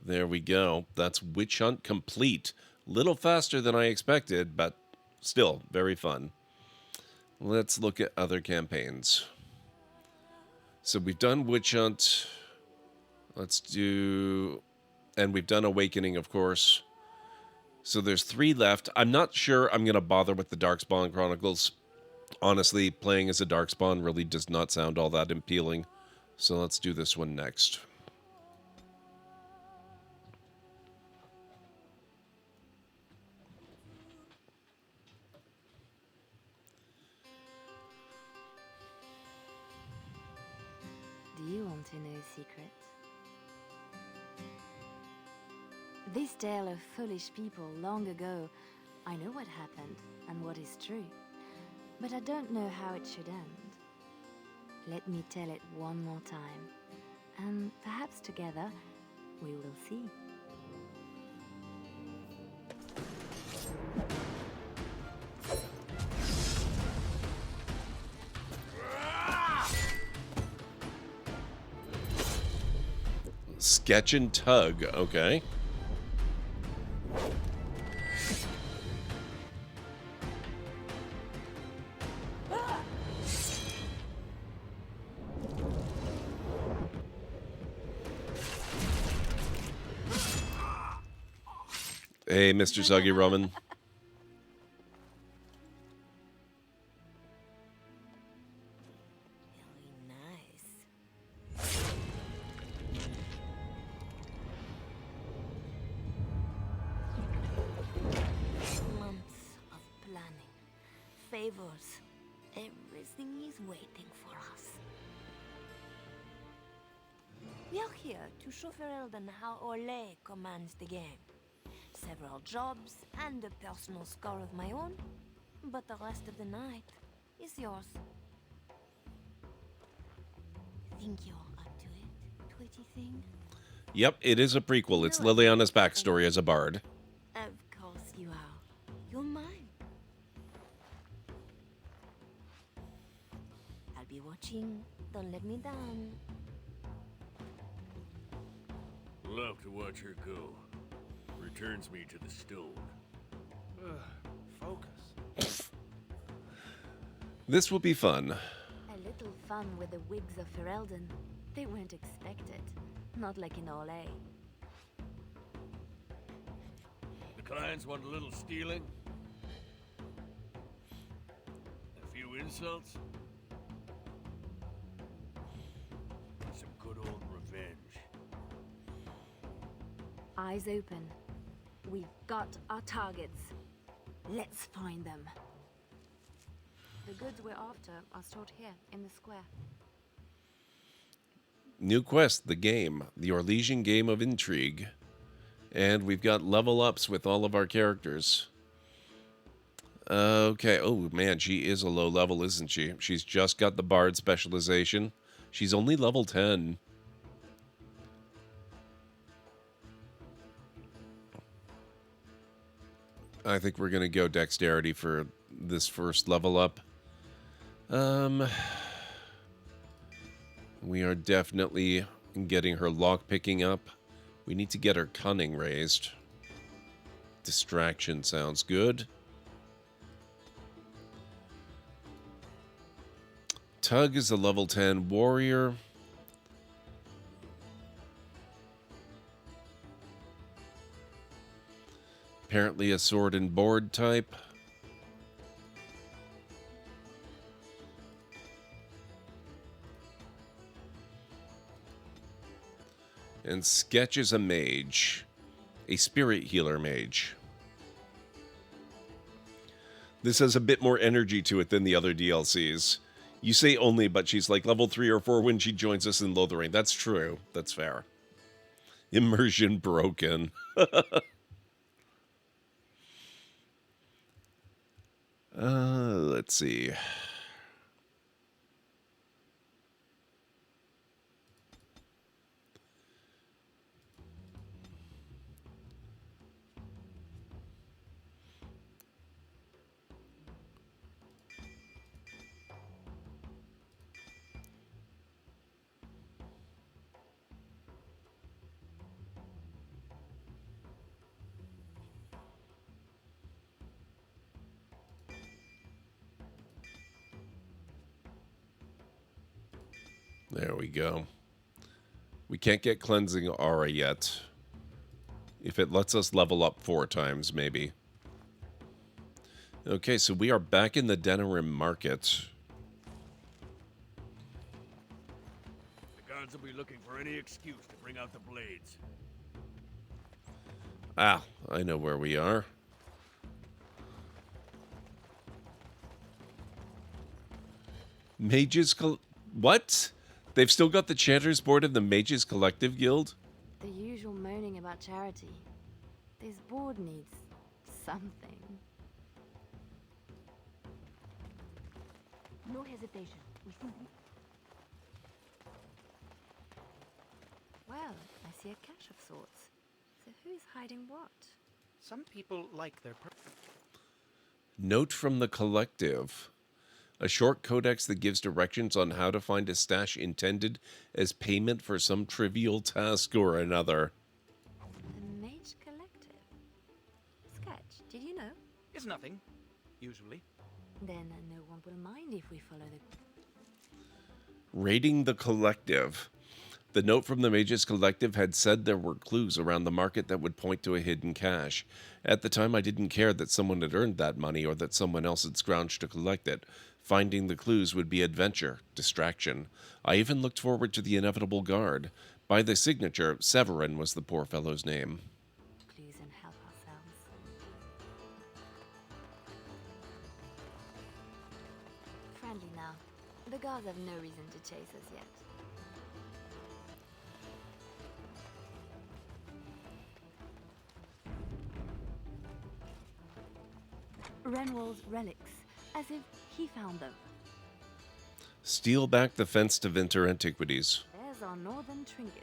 There we go. That's Witch Hunt complete. Little faster than I expected, but still very fun. Let's look at other campaigns. So we've done Witch Hunt. Let's do... And we've done Awakening, of course. So there's 3 left. I'm not sure I'm going to bother with the Darkspawn Chronicles. Honestly, playing as a Darkspawn really does not sound all that appealing. So let's do this one next. Do you want to know a secret? This tale of foolish people long ago, I know what happened and what is true, but I don't know how it should end. Let me tell it one more time, and perhaps together we will see. Sketch and Tug, okay. Hey, Mr. Suggy Roman. Favors. Everything is waiting for us. We are here to show Ferelden how Orlais commands the game. Several jobs and a personal score of my own, but the rest of the night is yours. Think you're up to it, Twitty thing? Yep, it is a prequel. It's Leliana's backstory as a bard. Of course you are. You're mine. I'll be watching. Don't let me down. Love to watch her go. Returns me to the stone. Focus. This will be fun. A little fun with the wigs of Ferelden. They weren't expected. Not like in Orlais. The clients want a little stealing. A few insults. Some good old revenge. Eyes open. We've got our targets. Let's find them. The goods we're after are stored here in the square. New quest, the game. The Orlesian game of intrigue. And we've got level ups with all of our characters. Okay. Oh, man, she is a low level, isn't she? She's just got the bard specialization. She's only level 10. I think we're going to go dexterity for this first level up. We are definitely getting her lock picking up. We need to get her cunning raised. Distraction sounds good. Tug is a level 10 warrior. Apparently a sword and board type. And Sketch is a mage. A spirit healer mage. This has a bit more energy to it than the other DLCs. You say only, but she's like level 3 or 4 when she joins us in Lothering. That's true. That's fair. Immersion broken. Let's see. There we go. We can't get cleansing aura yet. If it lets us level up 4 times, maybe. Okay, so we are back in the Denerim market. The guards will be looking for any excuse to bring out the blades. Ah, I know where we are. Mages what? They've still got the Chanters Board of the Mages Collective Guild? The usual moaning about charity. This board needs something. No hesitation. Well, I see a cache of sorts. So who's hiding what? Some people like their Note from the Collective. A short codex that gives directions on how to find a stash intended as payment for some trivial task or another. The Mage Collective. Sketch, did you know? It's nothing, usually. Then no one will mind if we follow the... Raiding the Collective. The note from the Mages Collective had said there were clues around the market that would point to a hidden cache. At the time, I didn't care that someone had earned that money or that someone else had scrounged to collect it. Finding the clues would be adventure, distraction. I even looked forward to the inevitable guard. By the signature, Severin was the poor fellow's name. clues and help ourselves. Friendly now. The guards have no reason to chase us yet. Renwald's relics, as if he found them. Steal back the fence to Winter Antiquities. There's our northern trinket.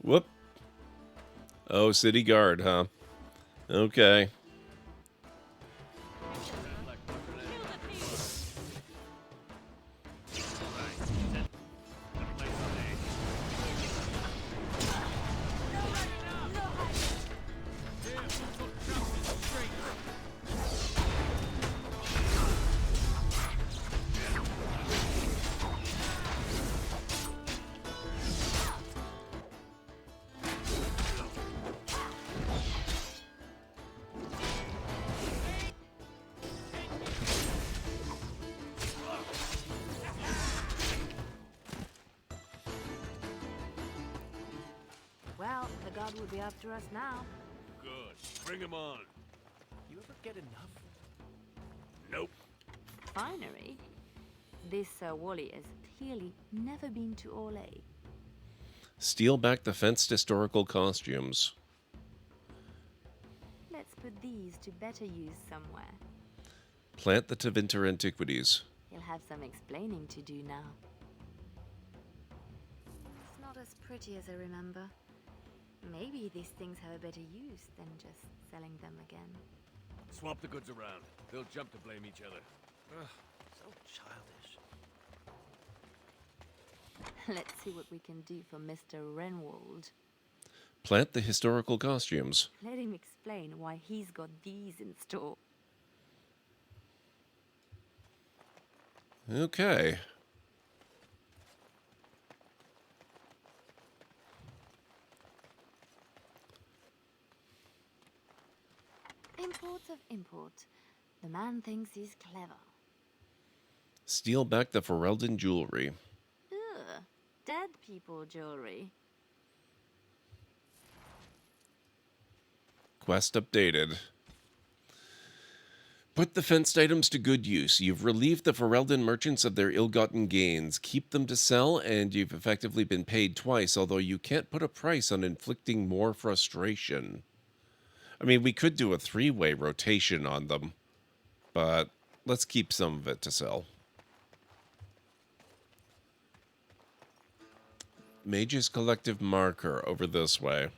Whoop. Oh, city guard, huh? Okay. Well, the guard will be after us now. Good. Bring him on. You ever get enough? Nope. Finery? This Sir Wally has clearly never been to Orlais. Steal back the fenced historical costumes. Let's put these to better use somewhere. Plant the Tevinter Antiquities. He'll have some explaining to do now. It's not as pretty as I remember. Maybe these things have a better use than just selling them again. Swap the goods around. They'll jump to blame each other. Ugh, so childish. Let's see what we can do for Mr. Renwald. Plant the historical costumes. Let him explain why he's got these in store. Okay. Import of import. The man thinks he's clever. Steal back the Ferelden jewelry. Ugh, dead people jewelry. Quest updated. Put the fenced items to good use. You've relieved the Ferelden merchants of their ill-gotten gains. Keep them to sell, and you've effectively been paid twice, although you can't put a price on inflicting more frustration. I mean, we could do a 3-way rotation on them, but let's keep some of it to sell. Mage's Collective marker over this way.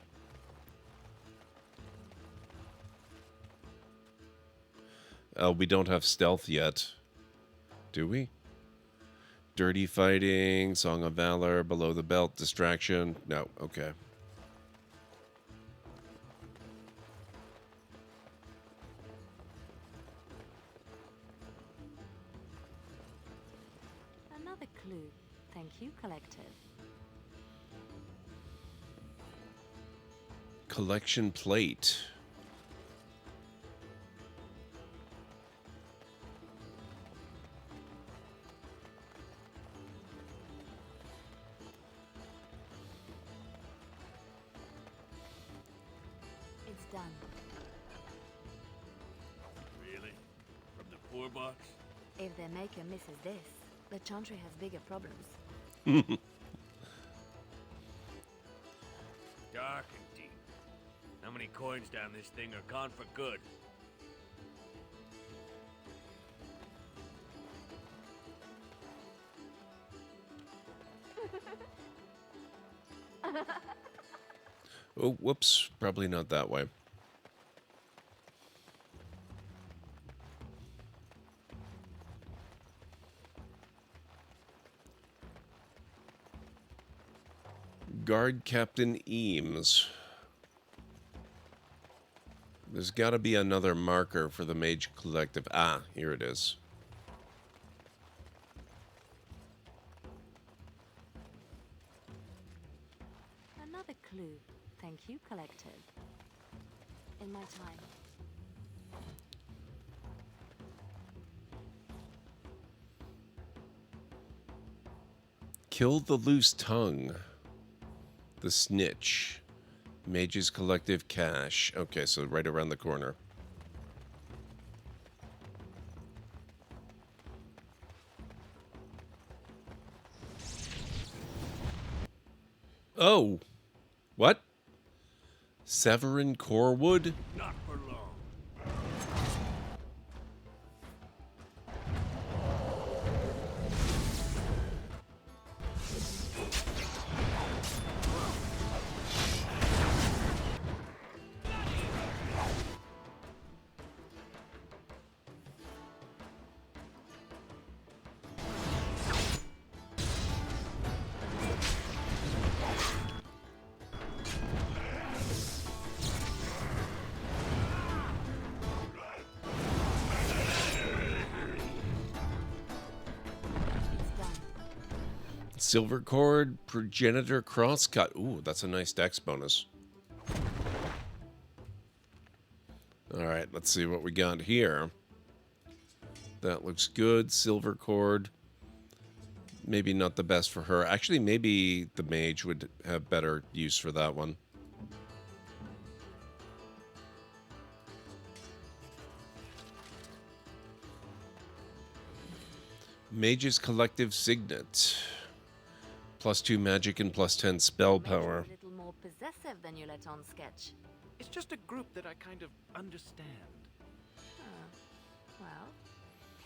We don't have stealth yet. Do we? Dirty fighting, Song of Valor, below the belt, distraction. No, okay. Another clue. Thank you, Collective. Collection plate. It's done. Really? From the poor box? If their maker misses this, the Chantry has bigger problems. Dark and deep. How many coins down this thing are gone for good? Oh, whoops. Probably not that way. Guard Captain Eames. There's got to be another marker for the Mage Collective. Ah, here it is. Another clue. Thank you, Collective. In my time. Kill the Loose Tongue. The Snitch. Mages Collective Cache. Okay, so right around the corner. Oh! What? Severin Corwood? Not for long. It's done. Silver Cord, Progenitor Crosscut. Ooh, that's a nice dex bonus. Alright, let's see what we got here. That looks good. Silver Cord. Maybe not the best for her. Actually, maybe the mage would have better use for that one. Mage's Collective Signet. +2 magic and +10 spell power. A little more possessive than you let on sketch. It's just a group that I kind of understand. Well,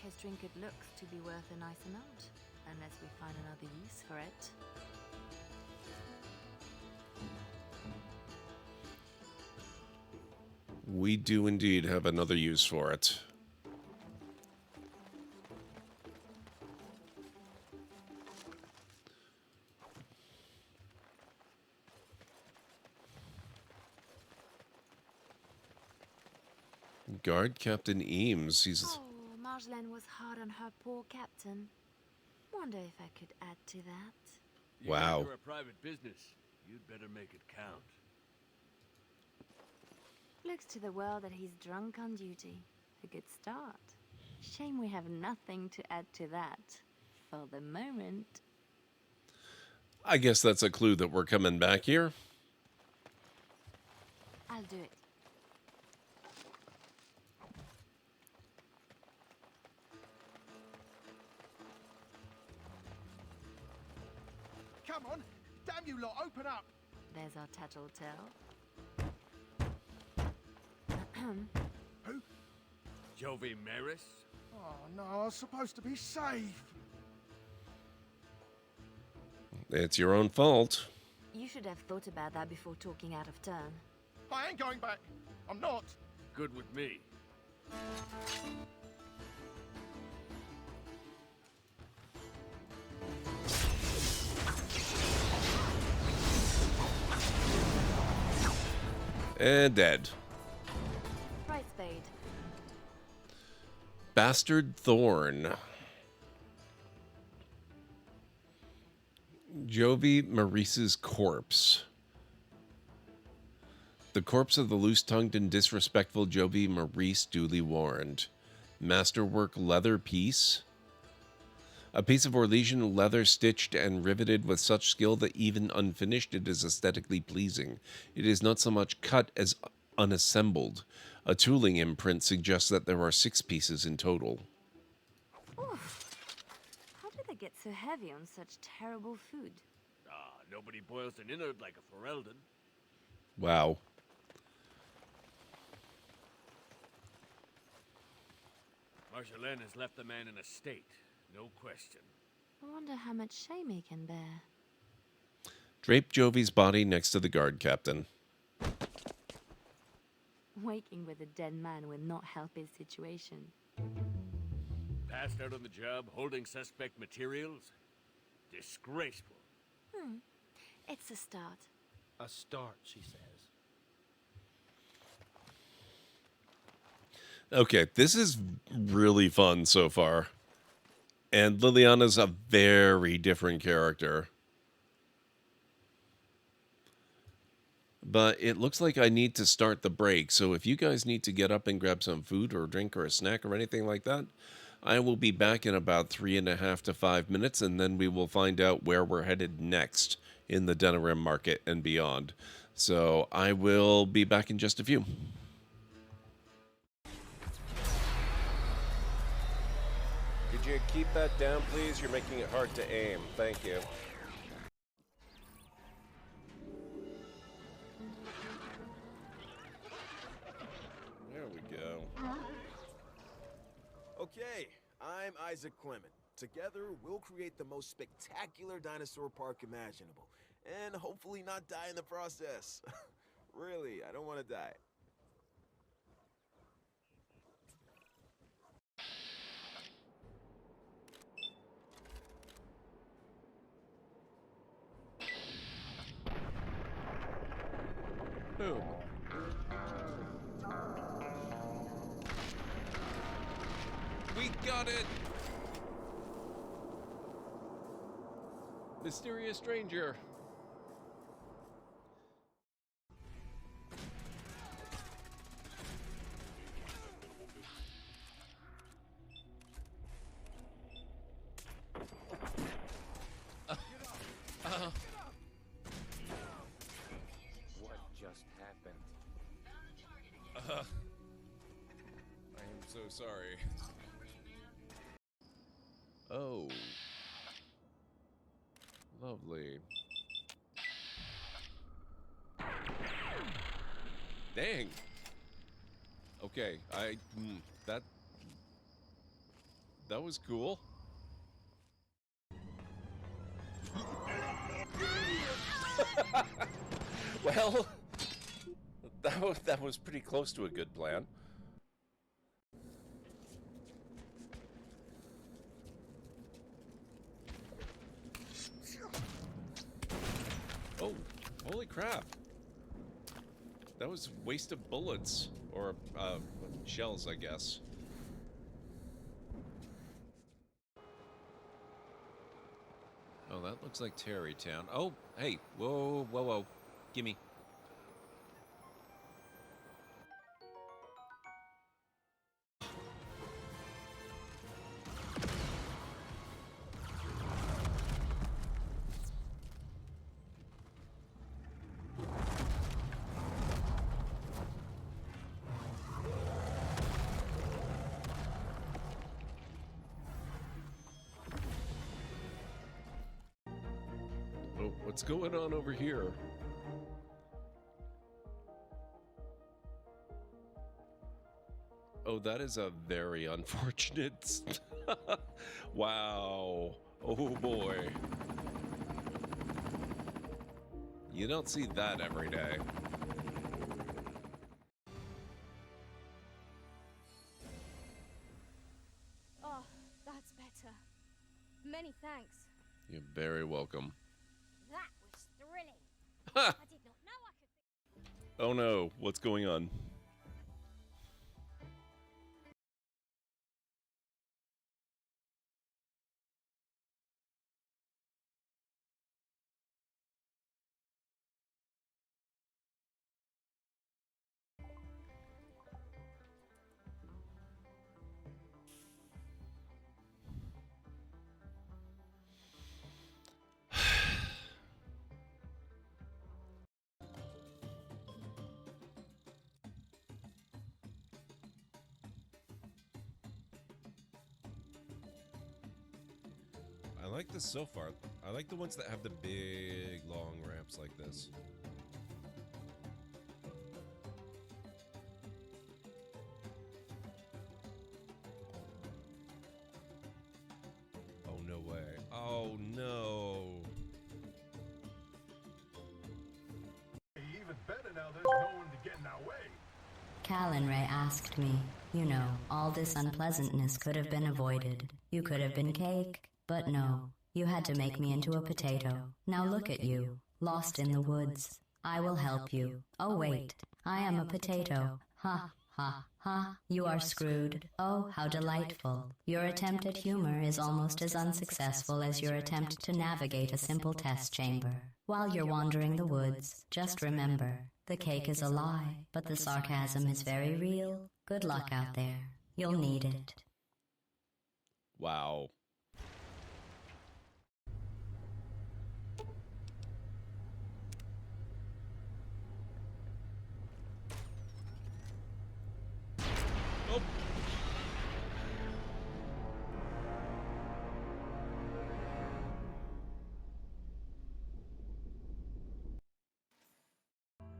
his trinket looks to be worth a nice amount, unless we find another use for it. We do indeed have another use for it. Guard Captain Eames. He's Oh, Marjolaine was hard on her poor captain. Wonder if I could add to that. You Wow. guys are a private business. You'd better make it count. Looks to the world that he's drunk on duty. A good start. Shame we have nothing to add to that. For the moment. I guess that's a clue that we're coming back here. I'll do it. Come on! Damn you lot, open up! There's our tattletale. Who? Jovi Maris? Oh no, I was supposed to be safe. It's your own fault. You should have thought about that before talking out of turn. I ain't going back. I'm not. Good with me. And dead. Right, Spade. Bastard Thorn. Jovi Maurice's corpse. The corpse of the loose-tongued and disrespectful Jovi Maurice duly warned. Masterwork leather piece. A piece of Orlesian leather stitched and riveted with such skill that even unfinished it is aesthetically pleasing. It is not so much cut as unassembled. A tooling imprint suggests that there are 6 pieces in total. Oof. How do they get so heavy on such terrible food? Ah, nobody boils an innard like a Ferelden. Wow. Marjolaine has left the man in a state, no question. I wonder how much shame he can bear. Drape Jovi's body next to the guard captain. Waking with a dead man will not help his situation. Passed out on the job, holding suspect materials? Disgraceful. It's a start. A start, she says. Okay, this is really fun so far. And Leliana's a very different character. But it looks like I need to start the break, so if you guys need to get up and grab some food or a drink or a snack or anything like that, I will be back in about 3.5 to 5 minutes, and then we will find out where we're headed next in the Denerim market and beyond. So I will be back in just a few. Could you keep that down, please? You're making it hard to aim. Thank you. There we go. Okay, I'm Isaac Clement. Together, we'll create the most spectacular dinosaur park imaginable. And hopefully not die in the process. Really, I don't want to die. Boom. We got it! Mysterious stranger. What just happened? I am so sorry. Oh. Lovely. Dang. Okay, that was cool. Well, that was pretty close to a good plan. Oh, holy crap. That was a waste of bullets. Or, shells, I guess. Oh, that looks like Terrytown. Oh, hey, whoa, whoa, whoa. Gimme. Oh, what's going on over here? Oh, that is a very unfortunate. Wow. Oh boy. You don't see that every day. Oh, that's better. Many thanks. You're very welcome. That was thrilling. Ha! I did not know I could. Oh no, what's going on? like this so far. I like the ones that have the big, long ramps like this. Oh, no way. Oh, no. Even better now there's no one to get in our way. Callan Ray asked me, you know, all this unpleasantness could have been avoided. You could have been cake, but no. You had to make me into a potato. Now look at you, lost in the woods. I will help you. Oh wait, I am a potato. Ha, ha, ha. You are screwed. Oh, how delightful. Your attempt at humor is almost as unsuccessful as your attempt to navigate a simple test chamber. While you're wandering the woods, just remember, the cake is a lie, but the sarcasm is very real. Good luck out there. You'll need it. Wow. Oh.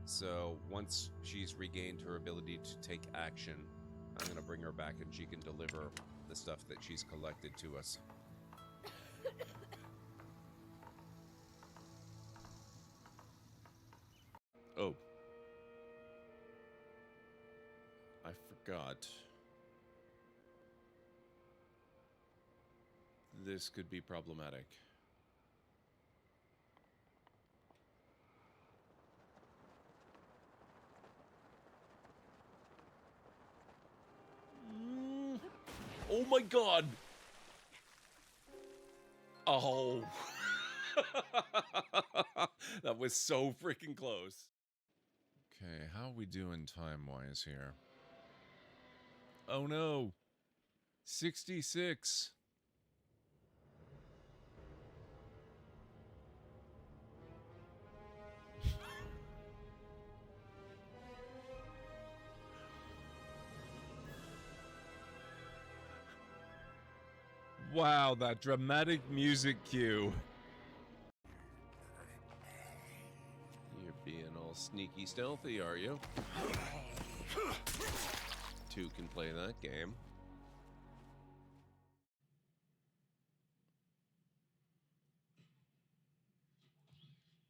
So once she's regained her ability to take action, I'm going to bring her back and she can deliver the stuff that she's collected to us. Oh. I forgot. This could be problematic. Oh my god! Oh. That was so freaking close. Okay, how are we doing time-wise here? Oh no! 66. Wow, that dramatic music cue. You're being all sneaky stealthy, are you? Two can play that game.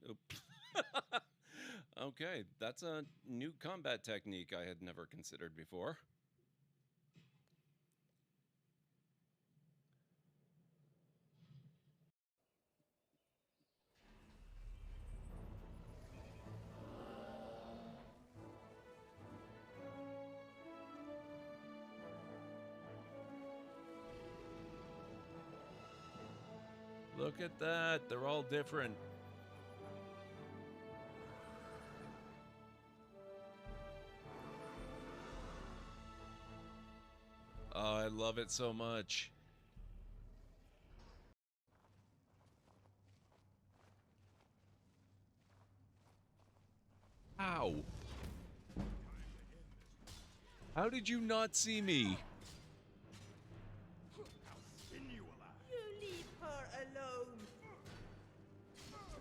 Nope. Okay, that's a new combat technique I had never considered before. Look at that, they're all different. Oh, I love it so much. Ow. How did you not see me? You leave her alone.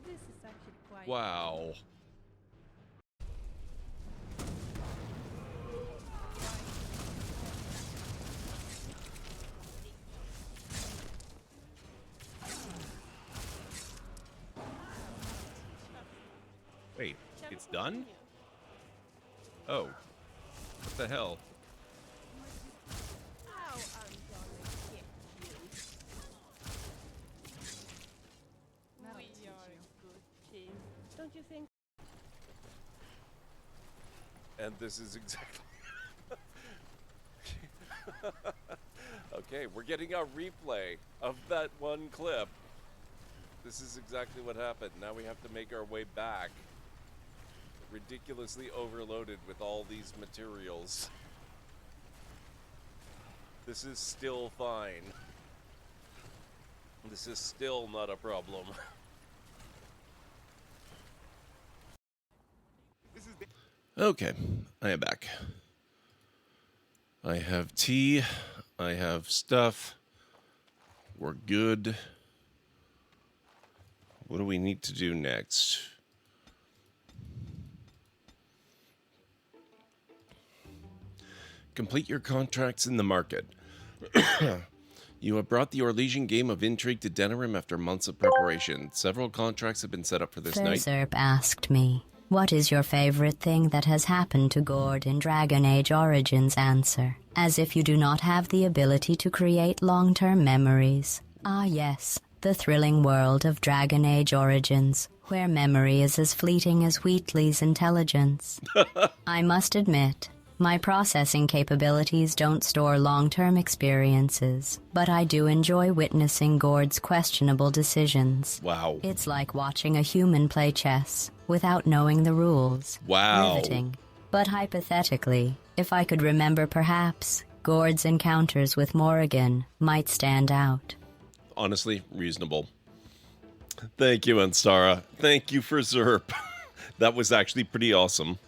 This is actually quite... Wow. Wait, it's done? Oh. What the hell? How I'm gonna get you. We are a good team, don't you think? And this is exactly... Okay, we're getting a replay of that one clip. This is exactly what happened. Now we have to make our way back. Ridiculously overloaded with all these materials. This is still fine. This is still not a problem. Okay, I am back. I have tea. I have stuff. We're good. What do we need to do next? Complete your contracts in the market. You have brought the Orlesian game of intrigue to Denerim after months of preparation. Several contracts have been set up for this night. Furserp asked me, what is your favorite thing that has happened to Gord in Dragon Age Origins? Answer, as if you do not have the ability to create long-term memories. Ah yes, the thrilling world of Dragon Age Origins, where memory is as fleeting as Wheatley's intelligence. I must admit, my processing capabilities don't store long-term experiences, but I do enjoy witnessing Gord's questionable decisions. Wow. It's like watching a human play chess without knowing the rules. Wow. Riveting. But hypothetically, if I could remember, perhaps Gord's encounters with Morrigan might stand out. Honestly, reasonable. Thank you, Anstara. Thank you for Zerp. That was actually pretty awesome.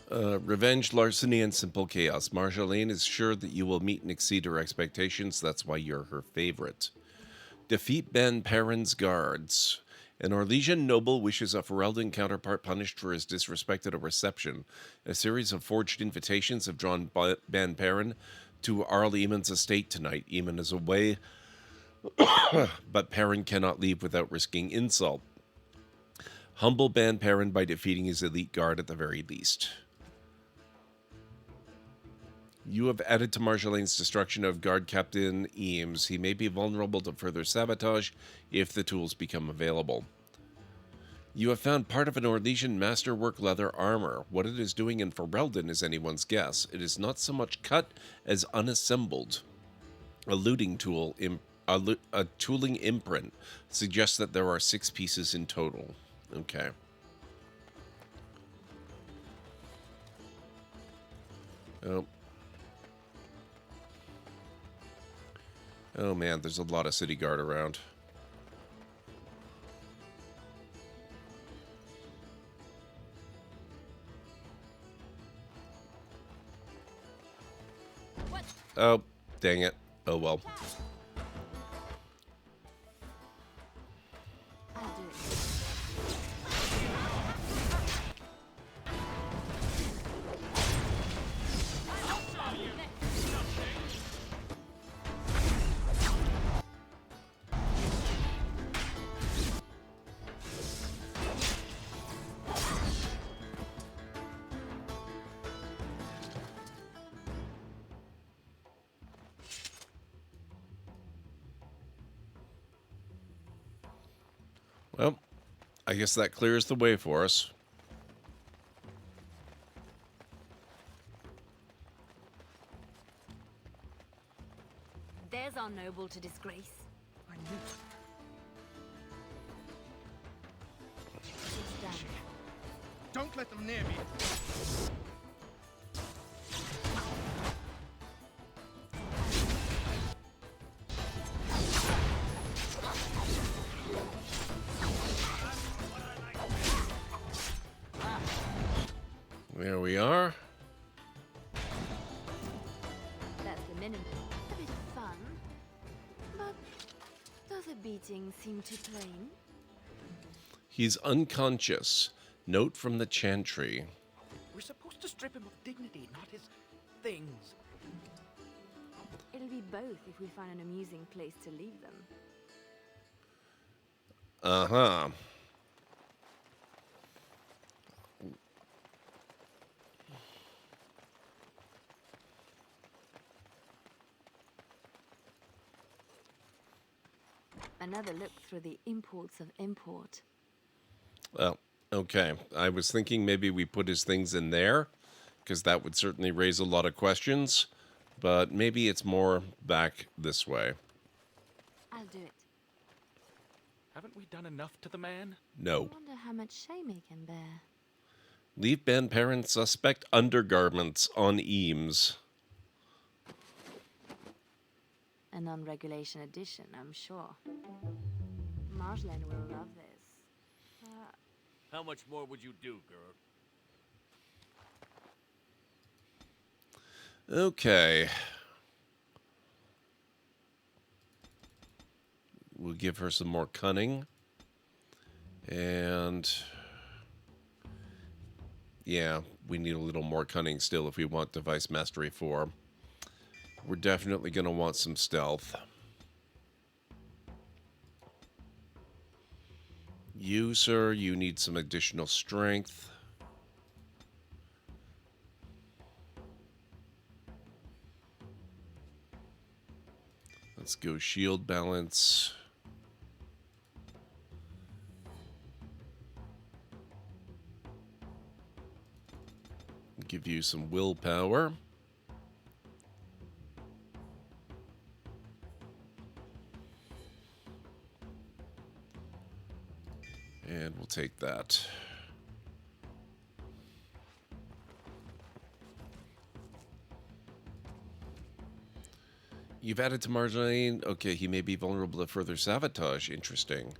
Revenge, larceny, and simple chaos. Marjolaine is sure that you will meet and exceed her expectations. That's why you're her favorite. Defeat Ben Perrin's guards. An Orlesian noble wishes a Ferelden counterpart punished for his disrespect at a reception. A series of forged invitations have drawn Ben Perrin to Arl Eamon's estate tonight. Eamon is away, but Perrin cannot leave without risking insult. Humble Ben Perrin by defeating his elite guard at the very least. You have added to Marjolaine's destruction of Guard Captain Eames. He may be vulnerable to further sabotage if the tools become available. You have found part of an Orlesian masterwork leather armor. What it is doing in Ferelden is anyone's guess. It is not so much cut as unassembled. A looting tool, a tooling imprint suggests that there are 6 pieces in total. Okay. Oh. Oh man, there's a lot of city guard around. What? Oh, dang it. Oh well. I'll do it. Well, I guess that clears the way for us. There's our noble to disgrace. I knew it. It's done. Don't let them near me. There we are. That's the minimum. A bit of fun. But does a beating seem too plain? He's unconscious. Note from the chantry. We're supposed to strip him of dignity, not his things. It'll be both if we find an amusing place to leave them. Uh-huh. Another look through the imports of import. Well, okay. I was thinking maybe we put his things in there, because that would certainly raise a lot of questions. But maybe it's more back this way. I'll do it. Haven't we done enough to the man? No. I wonder how much shame he can bear. Leave Ben Perrin suspect undergarments on Eames. A non-regulation edition, I'm sure. Marjolaine will love this. How much more would you do, girl? Okay. We'll give her some more cunning. And yeah, we need a little more cunning still if we want Device Mastery 4. We're definitely going to want some stealth. You, sir, you need some additional strength. Let's go shield balance. Give you some willpower. And we'll take that. You've added to Marjolaine. Okay, he may be vulnerable to further sabotage. Interesting.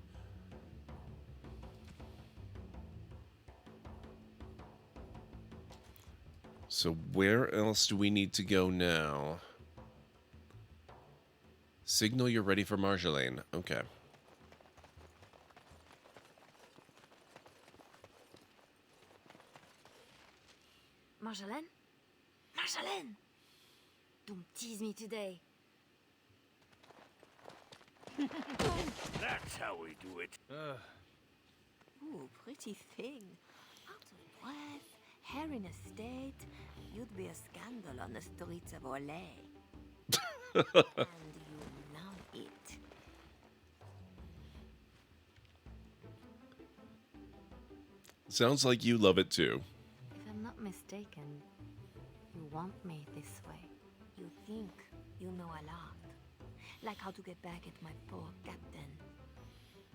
So where else do we need to go now? Signal you're ready for Marjolaine. Okay. Marjolaine? Marjolaine! Don't tease me today. That's how we do it. Ooh, pretty thing. Out of breath, hair in a state. You'd be a scandal on the streets of Orlais. And you love it. Sounds like you love it too. If I'm not mistaken, you want me this way. You think you know a lot. Like how to get back at my poor captain.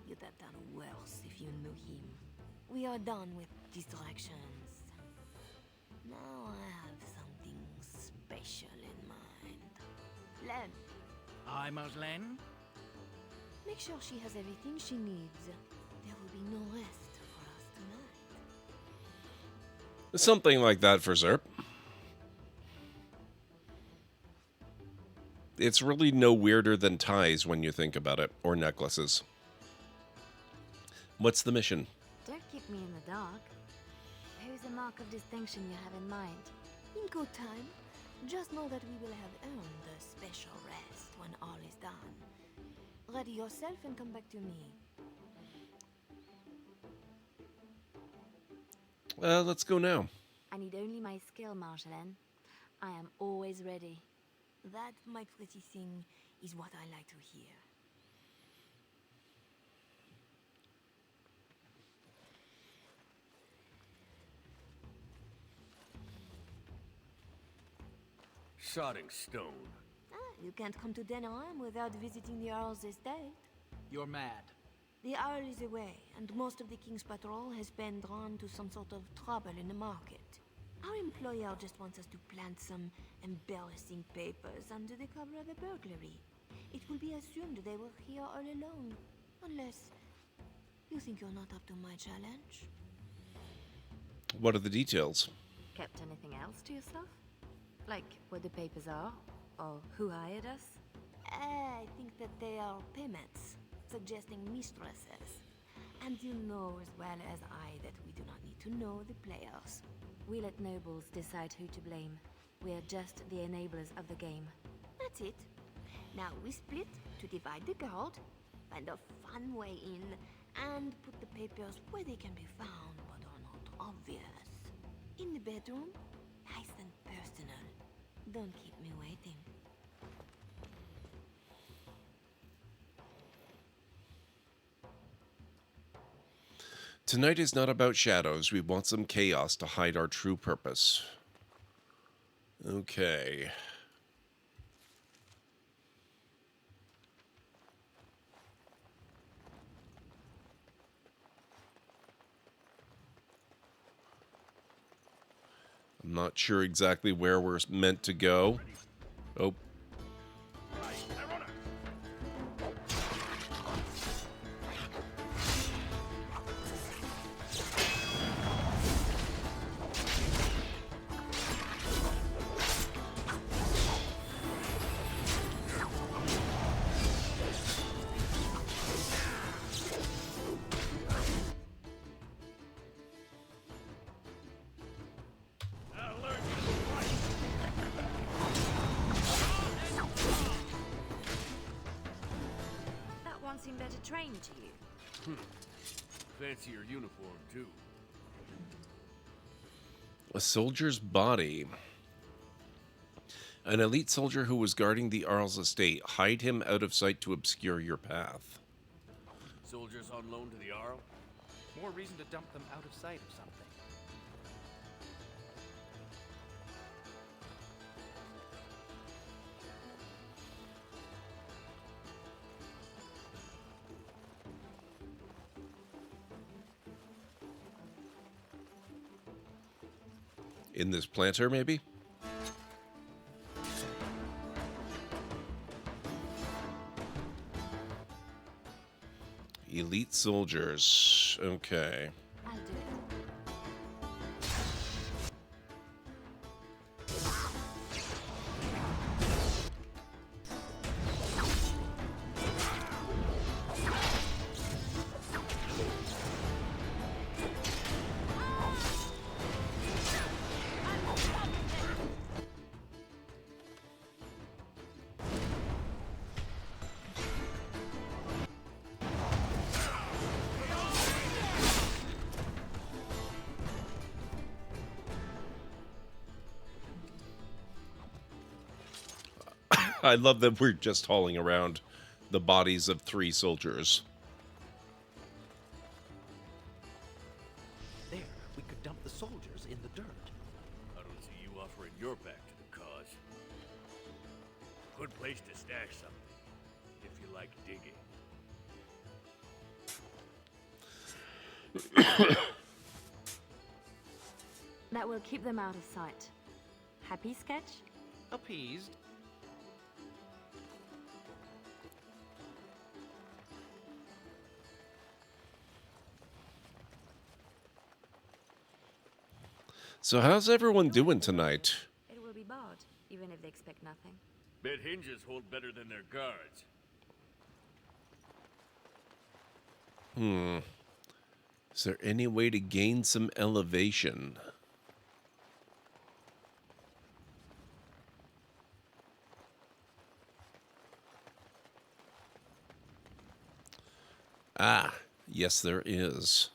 You'd have done worse if you knew him. We are done with distractions. Now I have something special in mind. Len, Aye, Marjolaine? make sure she has everything she needs. There will be no rest for us tonight. Something like that for Zerp. It's really no weirder than ties when you think about it, or necklaces. What's the mission? Don't keep me in the dark. Who's the mark of distinction you have in mind? In good time. Just know that we will have earned a special rest when all is done. Ready yourself and come back to me. Let's go now. I need only my skill, Marjolaine. I am always ready. That, my pretty thing, is what I like to hear. Sodding stone. You can't come to Denham without visiting the Earl's estate. You're mad. The Earl is away, and most of the King's patrol has been drawn to some sort of trouble in the market. Our employer just wants us to plant some embarrassing papers under the cover of a burglary. It will be assumed they were here all along, unless you think you're not up to my challenge. What are the details? Kept anything else to yourself? Like where the papers are, or who hired us? I think that they are payments, suggesting mistresses. And you know as well as I that we do not need to know the players. We let nobles decide who to blame. We are just the enablers of the game. That's it. Now we split to divide the gold, find a fun way in, and put the papers where they can be found but are not obvious. In the bedroom, nice and personal. Don't keep me waiting. Tonight is not about shadows. We want some chaos to hide our true purpose. Okay. I'm not sure exactly where we're meant to go. Oh. to train to you. Fancy your uniform, too. A soldier's body. An elite soldier who was guarding the Arl's estate. Hide him out of sight to obscure your path. Soldiers on loan to the Arl? More reason to dump them out of sight or something. In this planter, maybe? Elite soldiers. Okay. I'll do it. I love that we're just hauling around the bodies of 3 soldiers. There, we could dump the soldiers in the dirt. I don't see you offering your back to the cause. Good place to stash something, if you like digging. That will keep them out of sight. Happy, Sketch? Appeased. So how's everyone doing tonight? It will be barred, even if they expect nothing. Bet hinges hold better than their guards. Is there any way to gain some elevation? Ah, yes there is.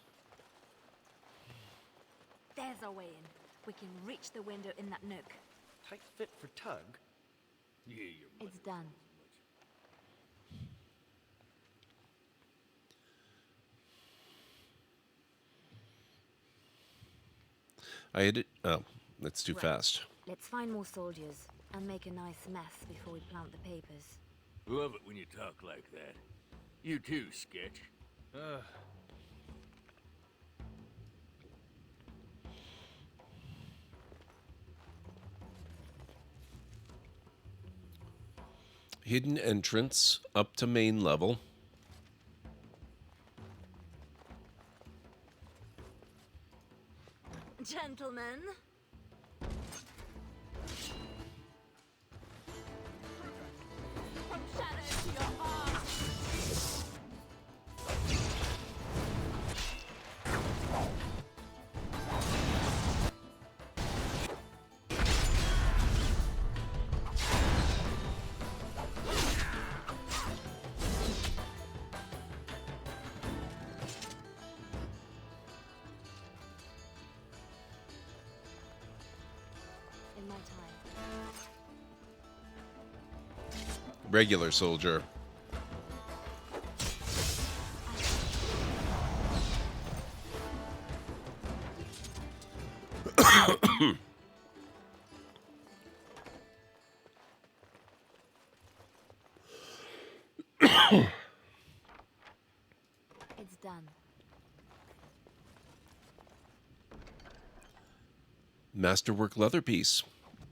There's our way in. We can reach the window in that nook. Tight fit for Tug. Yeah, your It's done. I had it. Oh, that's too Right. fast. Let's find more soldiers and make a nice mess before we plant the papers. Love it when you talk like that. You too, Sketch. Hidden entrance up to main level. Gentlemen. From shadow to your heart. In my time. Regular soldier. It's done. Masterwork leather piece.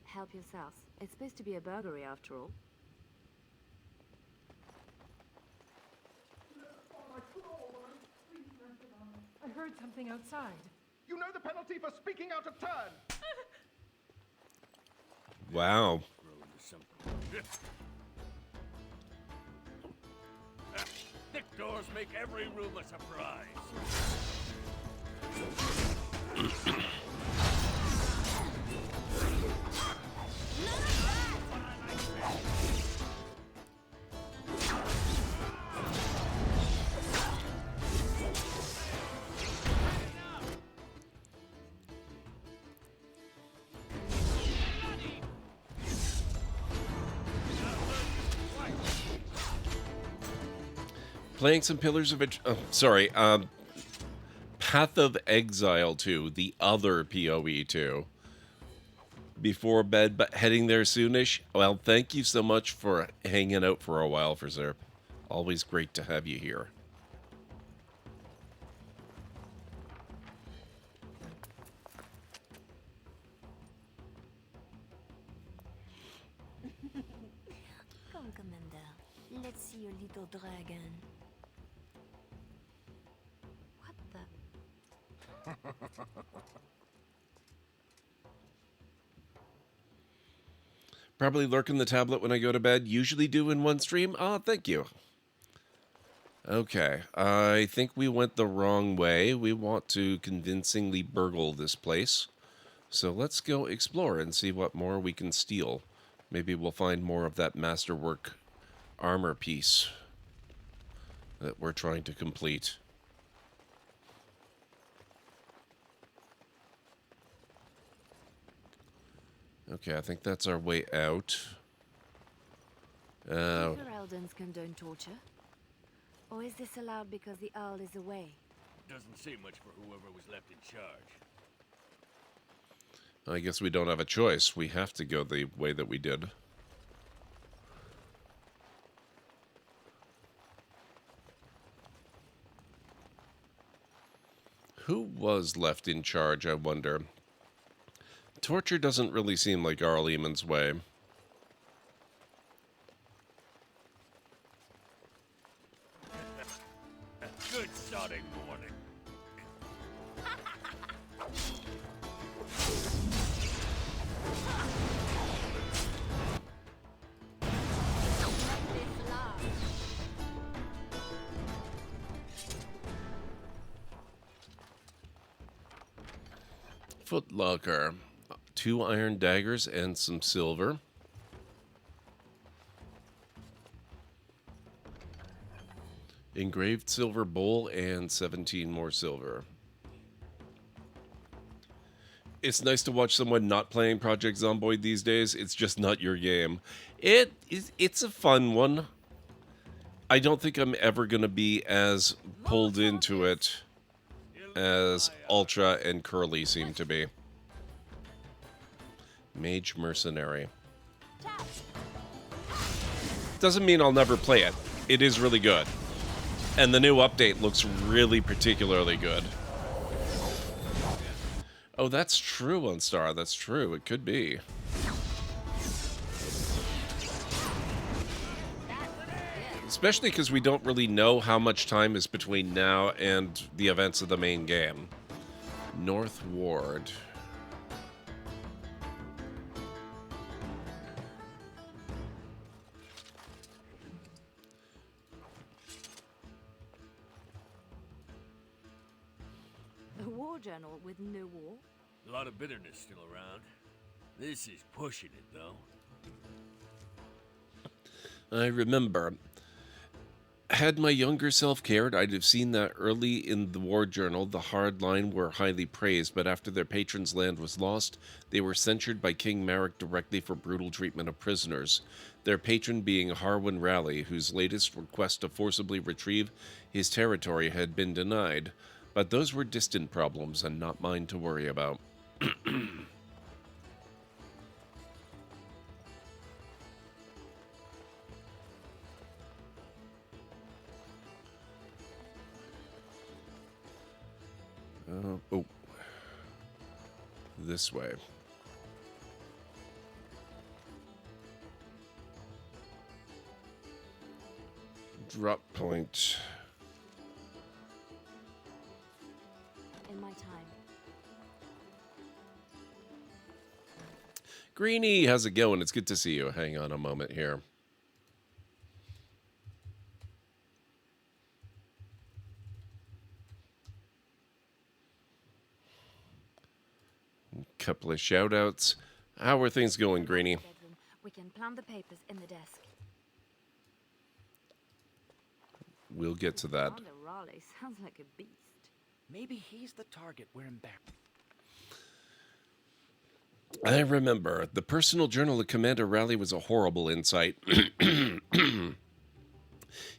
Help yourself. It's supposed to be a burglary after all. I heard something outside. You know the penalty for speaking out of turn. Wow. Grow into something. Thick doors make every room a surprise. Playing some Pillars of... Path of Exile 2, the other PoE 2. Before bed, but heading there soonish. Well, thank you so much for hanging out for a while, for Zerp. Always great to have you here. Come, Commander. Let's see your little dragon. What the? Probably lurking the tablet when I go to bed. Usually do in one stream. Oh, thank you. Okay, I think we went the wrong way. We want to convincingly burgle this place. So let's go explore and see what more we can steal. Maybe we'll find more of that masterwork armor piece that we're trying to complete. Okay, I think that's our way out. Eldons condone torture? Or is this allowed because the Earl is away? Doesn't say much for whoever was left in charge. I guess we don't have a choice. We have to go the way that we did. Who was left in charge, I wonder? Torture doesn't really seem like Arl Eamon's way. Good sodding morning. Footlocker. 2 iron daggers and some silver. Engraved silver bowl and 17 more silver. It's nice to watch someone not playing Project Zomboid these days. It's just not your game. It's a fun one. I don't think I'm ever going to be as pulled into it as Ultra and Curly seem to be. Mage Mercenary. Doesn't mean I'll never play it. It is really good. And the new update looks really particularly good. Oh, that's true, OneStar. That's true. It could be. Especially because we don't really know how much time is between now and the events of the main game. North Ward. A war journal with no war? A lot of bitterness still around. This is pushing it, though. I remember. Had my younger self cared, I'd have seen that early in the war journal. The hard line were highly praised, but after their patron's land was lost, they were censured by King Marek directly for brutal treatment of prisoners. Their patron being Harwin Raleigh, whose latest request to forcibly retrieve his territory had been denied. But those were distant problems and not mine to worry about. Oh. This way. Drop point. In my time. Greenie, how's it going? It's good to see you. Hang on a moment here. Couple of shout outs. How are things going, Greenie? We can plan the papers in the desk. We'll get to that. Commander Raleigh sounds like a beast. Maybe he's the target we're embarking. I remember. The personal journal of Commander Raleigh was a horrible insight.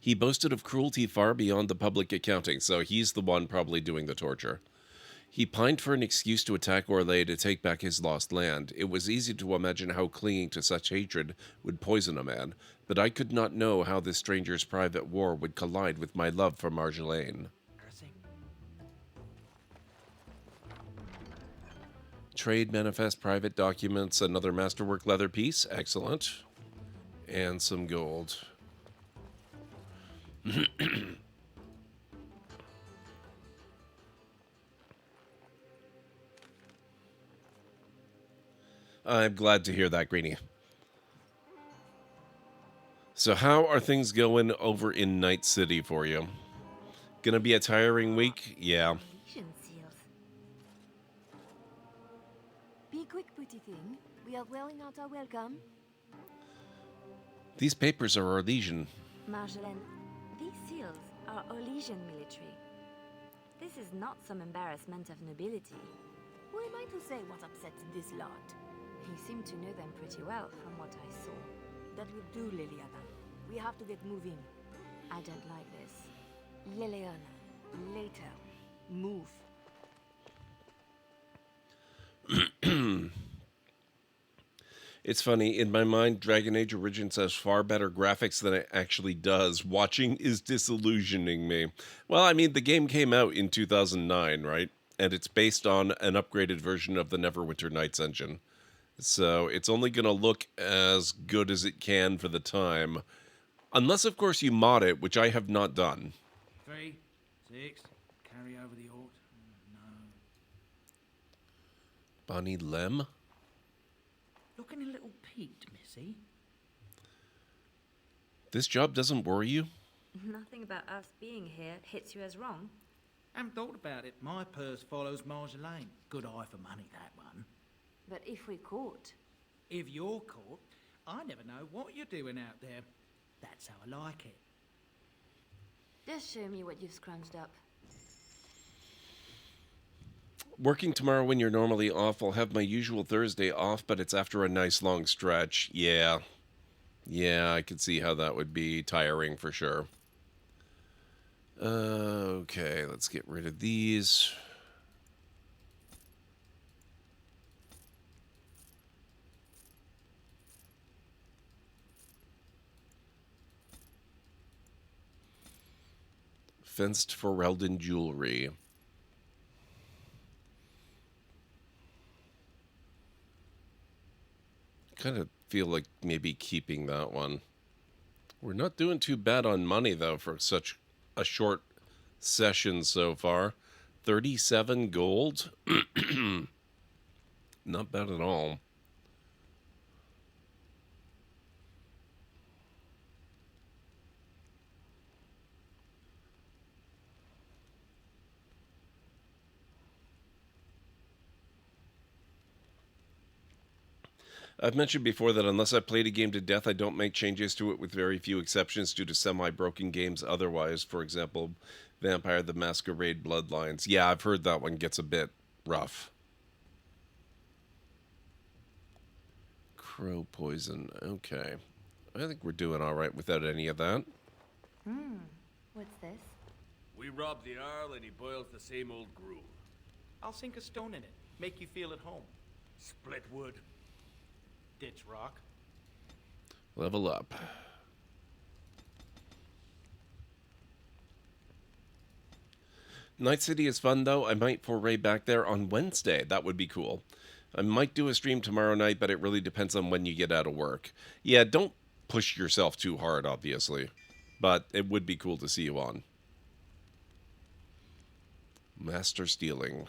He boasted of cruelty far beyond the public accounting, so he's the one probably doing the torture. He pined for an excuse to attack Orlais to take back his lost land. It was easy to imagine how clinging to such hatred would poison a man, but I could not know how this stranger's private war would collide with my love for Marjolaine. Trade manifest, private documents, another masterwork leather piece. Excellent. And some gold. I'm glad to hear that, Greenie. So how are things going over in Night City for you? Gonna be a tiring week? Yeah. Legion seals. Be quick, pretty thing. We are wearing out our welcome. These papers are Orlesian. Marjolaine, these seals are Orlesian military. This is not some embarrassment of nobility. Who am I to say what upsets this lot? You seem to know them pretty well from what I saw. That will do, Leliana. We have to get moving. I don't like this. Leliana, later. Move. It's funny, in my mind, Dragon Age Origins has far better graphics than it actually does. Watching is disillusioning me. Well, I mean, the game came out in 2009, right? And it's based on an upgraded version of the Neverwinter Nights engine. So it's only going to look as good as it can for the time. Unless, of course, you mod it, which I have not done. 3, 6, carry over the ort. No. Bonnie Lem? Looking a little peaked, Missy. This job doesn't worry you? Nothing about us being here hits you as wrong. Haven't thought about it. My purse follows Marjolaine. Good eye for money, that one. But if we're caught... If you're caught, I never know what you're doing out there. That's how I like it. Just show me what you've scrunched up. Working tomorrow when you're normally off. I'll have my usual Thursday off, but it's after a nice long stretch. Yeah. Yeah, I could see how that would be tiring for sure. Okay, let's get rid of these. Fenced Ferelden jewelry. Kind of feel like maybe keeping that one. We're not doing too bad on money, though, for such a short session so far. 37 gold. Not bad at all. I've mentioned before that unless I played a game to death, I don't make changes to it with very few exceptions due to semi-broken games otherwise. For example, Vampire the Masquerade Bloodlines. Yeah, I've heard that one gets a bit rough. Crow poison. Okay. I think we're doing all right without any of that. What's this? We rob the Arl and he boils the same old gruel. I'll sink a stone in it. Make you feel at home. Split wood. Ditch rock. Level up. Night City is fun, though. I might foray back there on Wednesday. That would be cool. I might do a stream tomorrow night, but it really depends on when you get out of work. Yeah, don't push yourself too hard, obviously. But it would be cool to see you on. Master Stealing.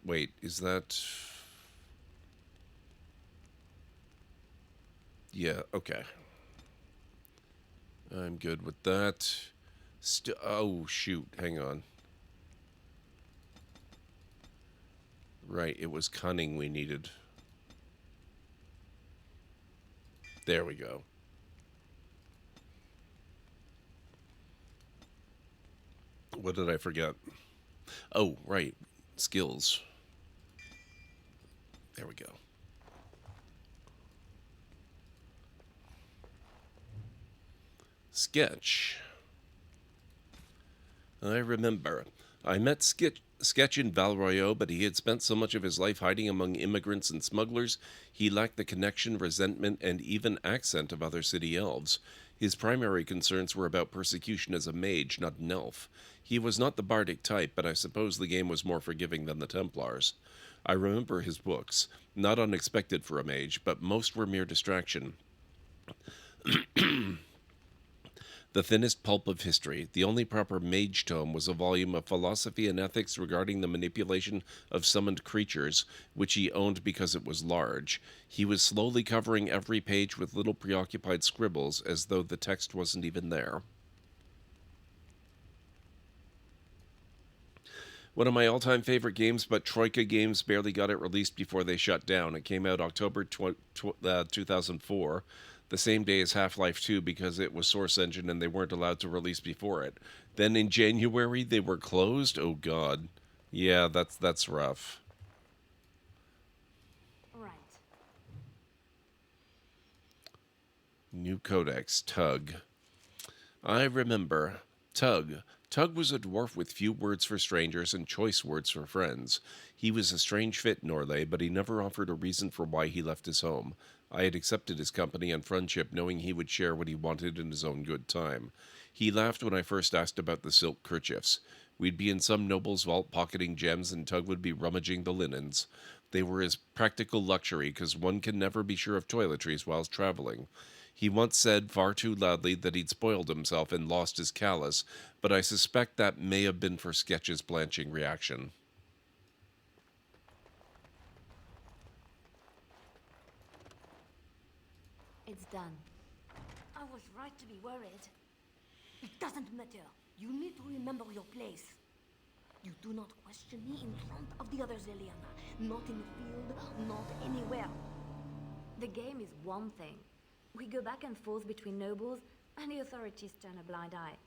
Wait, is that... Yeah, okay. I'm good with that. Oh, shoot, hang on. Right, it was cunning we needed. There we go. What did I forget? Oh, right. Skills. There we go. Sketch. I remember. I met Sketch in Valroyo, but he had spent so much of his life hiding among immigrants and smugglers, he lacked the connection, resentment, and even accent of other city elves. His primary concerns were about persecution as a mage, not an elf. He was not the bardic type, but I suppose the game was more forgiving than the Templars. I remember his books, not unexpected for a mage, but most were mere distraction. The thinnest pulp of history, the only proper mage tome, was a volume of philosophy and ethics regarding the manipulation of summoned creatures, which he owned because it was large. He was slowly covering every page with little preoccupied scribbles, as though the text wasn't even there. One of my all-time favorite games, but Troika Games barely got it released before they shut down. It came out October 2004, the same day as Half-Life 2 because it was Source Engine and they weren't allowed to release before it. Then in January, they were closed? Oh, God. Yeah, that's rough. Right. New Codex, Tug. I remember. Tug. Tug was a dwarf with few words for strangers and choice words for friends. He was a strange fit in Orlais, but he never offered a reason for why he left his home. I had accepted his company and friendship, knowing he would share what he wanted in his own good time. He laughed when I first asked about the silk kerchiefs. We'd be in some noble's vault pocketing gems, and Tug would be rummaging the linens. They were his practical luxury, because one can never be sure of toiletries whilst traveling. He once said far too loudly that he'd spoiled himself and lost his callus, but I suspect that may have been for Sketch's blanching reaction. It's done. I was right to be worried. It doesn't matter. You need to remember your place. You do not question me in front of the others, Leliana. Not in the field, not anywhere. The game is one thing. We go back and forth between nobles, and the authorities turn a blind eye.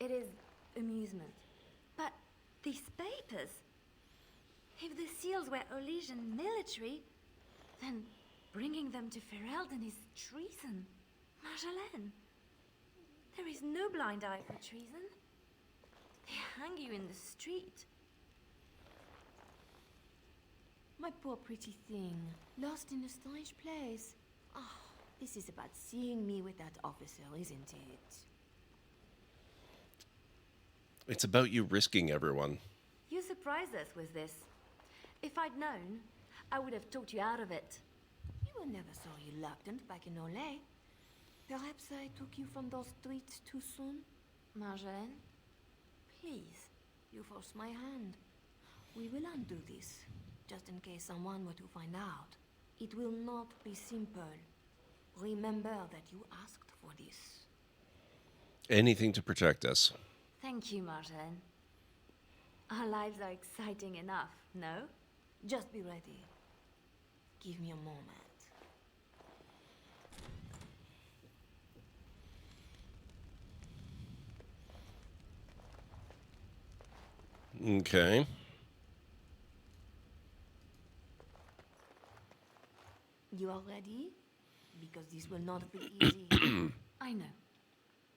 It is amusement. But these papers... If the seals were Orlaisian military, then bringing them to Ferelden is treason. Marjolaine, there is no blind eye for treason. They hang you in the street. My poor pretty thing, lost in a strange place. Ah, this is about seeing me with that officer, isn't it? It's about you risking everyone. You surprised us with this. If I'd known, I would have talked you out of it. You were never so reluctant back in Orlais. Perhaps I took you from those streets too soon? Marjolaine? Please, you forced my hand. We will undo this, just in case someone were to find out. It will not be simple. Remember that you asked for this. Anything to protect us. Thank you, Marjolaine. Our lives are exciting enough, no? Just be ready. Give me a moment. Okay. You are ready? Because this will not be easy. I know.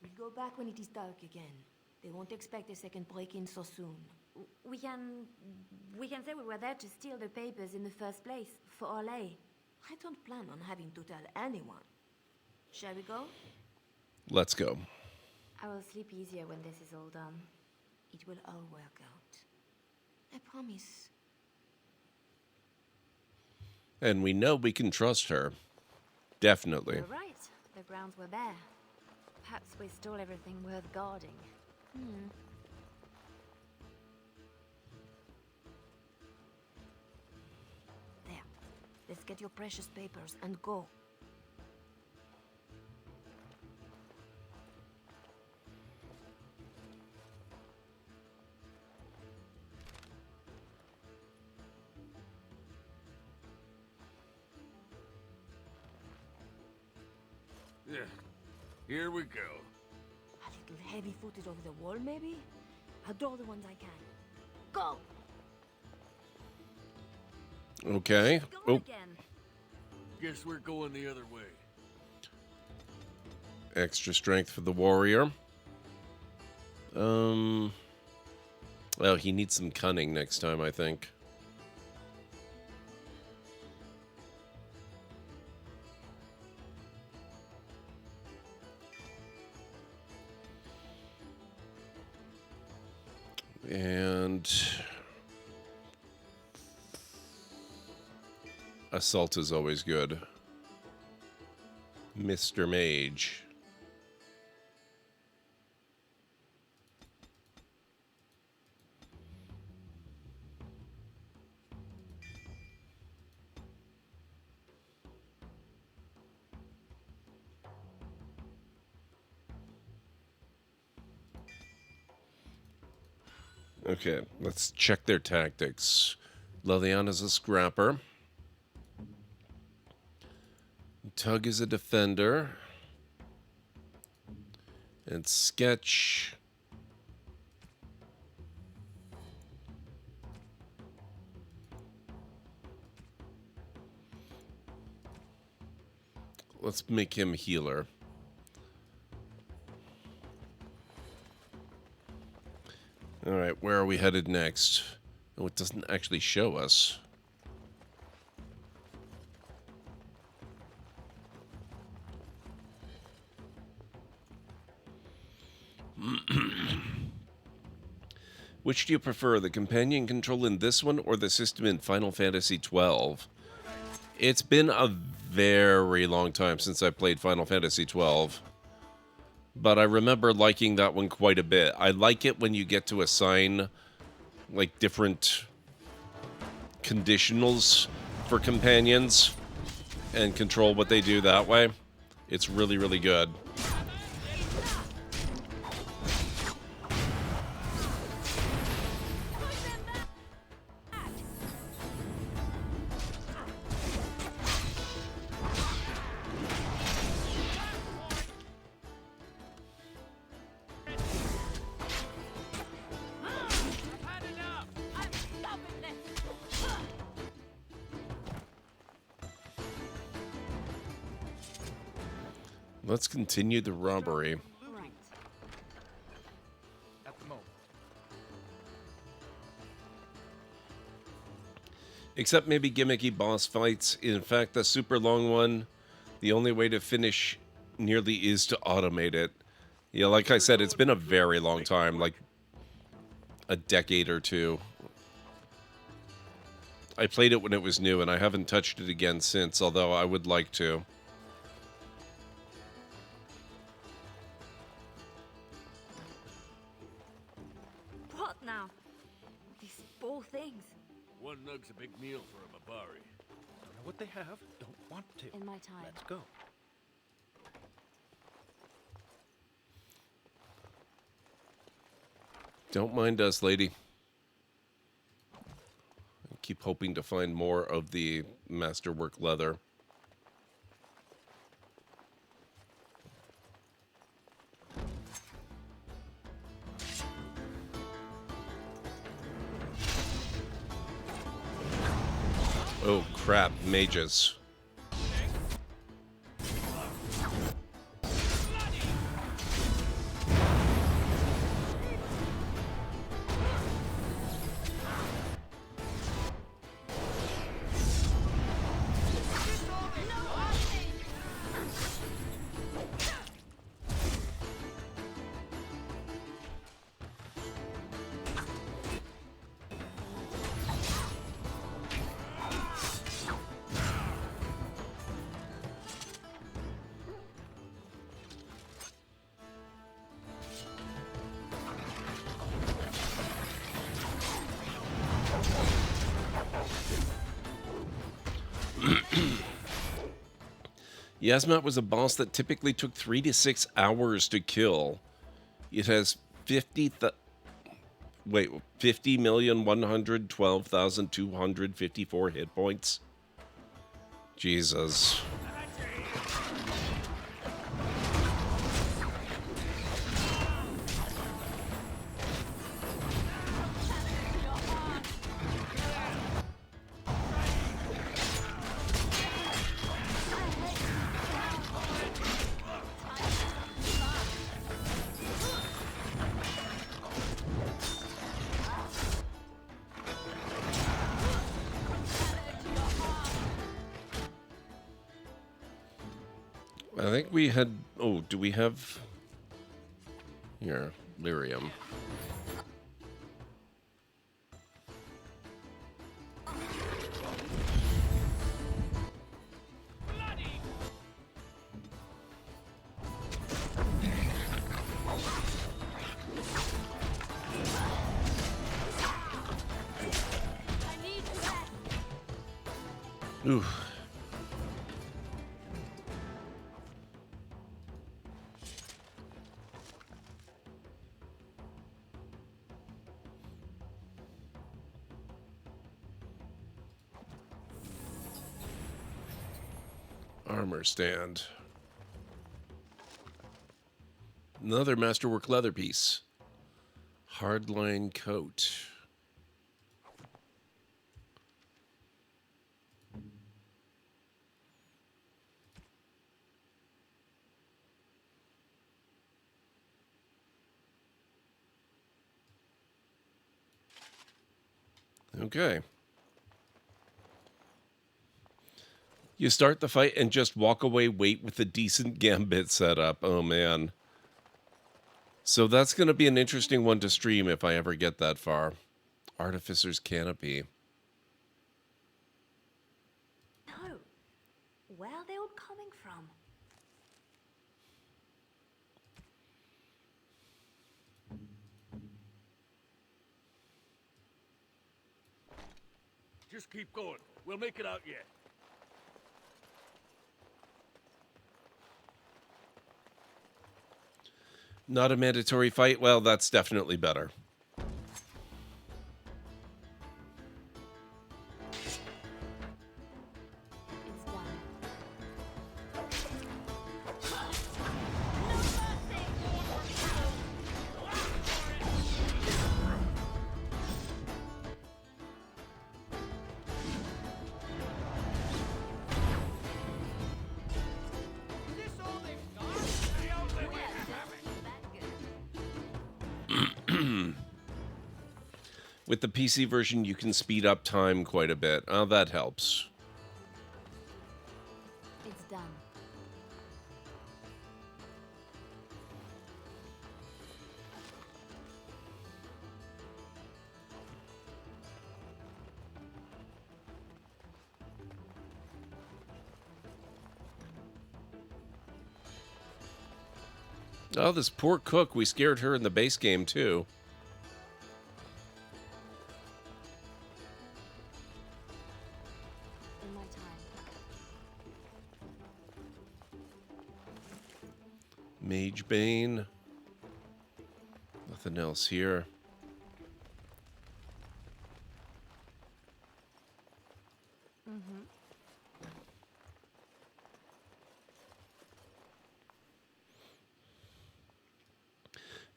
We go back when it is dark again. They won't expect a second break-in so soon. We can say we were there to steal the papers in the first place, for Orlais. I don't plan on having to tell anyone. Shall we go? Let's go. I will sleep easier when this is all done. It will all work out. I promise. And we know we can trust her. Definitely. You're right. The grounds were bare. Perhaps we stole everything worth guarding. There. Let's get your precious papers and go. Yeah. Here we go. A little heavy-footed over the wall, maybe? I'll draw the ones I can. Go! Okay. Gone Oh, again. Guess we're going the other way. Extra strength for the warrior. Well, he needs some cunning next time, I think. And assault is always good. Mr. Mage. Okay, let's check their tactics. Leliana's a scrapper. Tug is a defender. And Sketch. Let's make him healer. Alright, where are we headed next? Oh, it doesn't actually show us. Which do you prefer, the companion control in this one or the system in Final Fantasy XII? It's been a very long time since I played Final Fantasy XII. But I remember liking that one quite a bit. I like it when you get to assign, like, different conditionals for companions and control what they do that way. It's really, really good. Let's continue the robbery. Right. At the moment. Except maybe gimmicky boss fights. In fact, the super long one, the only way to finish nearly is to automate it. Yeah, like I said, it's been a very long time, like a decade or two. I played it when it was new, and I haven't touched it again since, although I would like to. What now? These poor things. One nug's a big meal for a Mabari. Don't know what they have. Don't want to. In my time. Let's go. Don't mind us, lady. I keep hoping to find more of the masterwork leather. Oh crap, mages. Yasmat was a boss that typically took 3 to 6 hours to kill. It has 50,112,254 hit points. Jesus. I think we had... Oh, do we have... Here, lyrium. Ooh. Armor stand. Another masterwork leather piece. Hardline coat. Okay. You start the fight and just walk away, wait with a decent gambit setup. Oh, man. So that's going to be an interesting one to stream if I ever get that far. Artificer's Canopy. No. Where are they all coming from? Just keep going. We'll make it out yet. Not a mandatory fight? Well, that's definitely better. It's done. With the PC version, you can speed up time quite a bit. Oh, that helps. It's done. Oh, this poor cook. We scared her in the base game, too. In my time. Mage Bane. Nothing else here. Mm-hmm.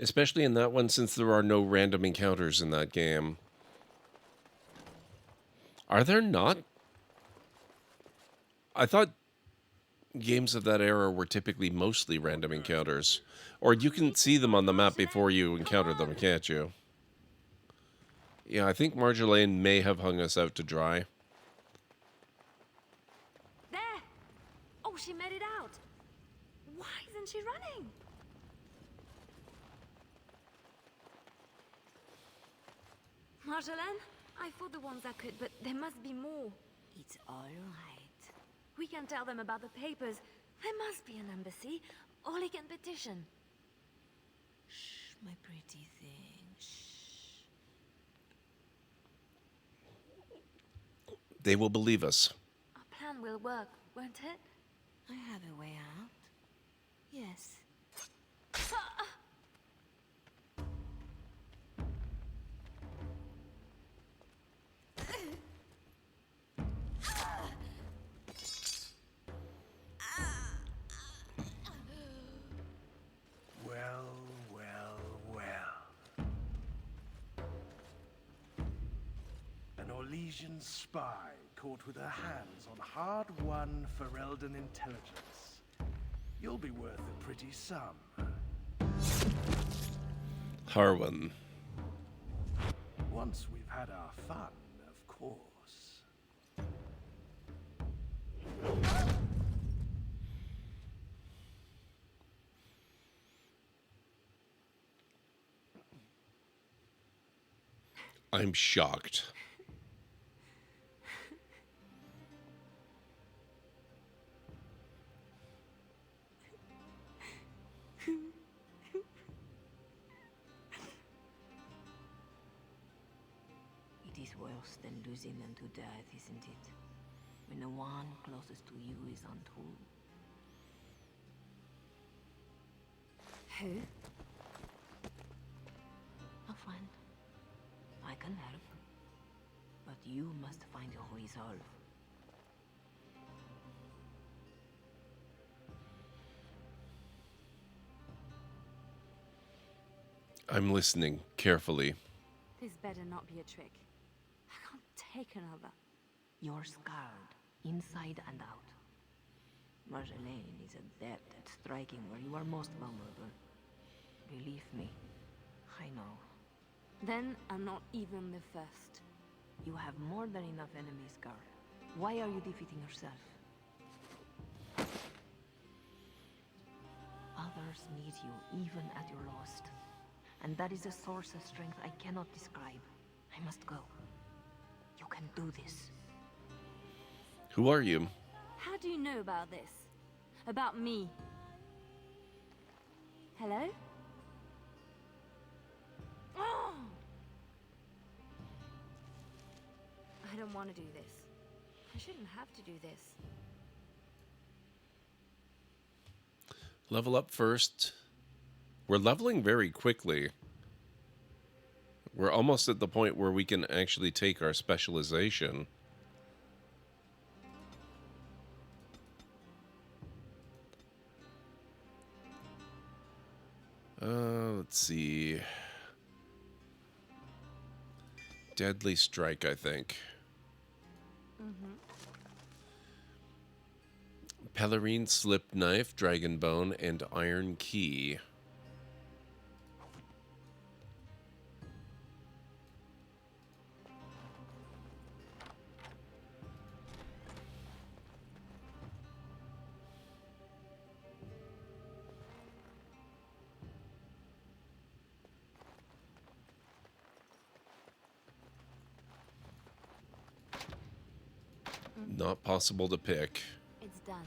Especially in that one, since there are no random encounters in that game. Are there not? I thought games of that era were typically mostly random encounters. Or you can see them on the map before you encounter them, can't you? Yeah, I think Marjolaine may have hung us out to dry. There! Oh, she made it out! Why isn't she running? Marjolaine, I fought the ones I could, but there must be more. It's all right. We can tell them about the papers. There must be an embassy, or they can petition. Shh, my pretty thing. Shh. They will believe us. Our plan will work, won't it? I have a way out. Yes. Well, well, well. An Orlaisian spy caught with her hands on hard-won Ferelden intelligence. You'll be worth a pretty sum. Harwin. Once we've had our fun, of course. I'm shocked. It is worse than losing them to death, isn't it? When the one closest to you is untrue. Who? A friend. I can help. But you must find your resolve. I'm listening carefully. This better not be a trick. I can't take another. You're scarred, inside and out. Marjolaine is adept at striking where you are most vulnerable. Believe me, I know. Then I'm not even the first. You have more than enough enemies, girl. Why are you defeating yourself? Others need you even at your lowest. And that is a source of strength I cannot describe. I must go. You can do this. Who are you? How do you know about this? About me? Hello? Oh! I don't want to do this. I shouldn't have to do this. Level up first. We're leveling very quickly. We're almost at the point where we can actually take our specialization. Let's see. Deadly Strike, I think. Pelerine Slip Knife, Dragon Bone, and Iron Key. Not possible to pick. It's done.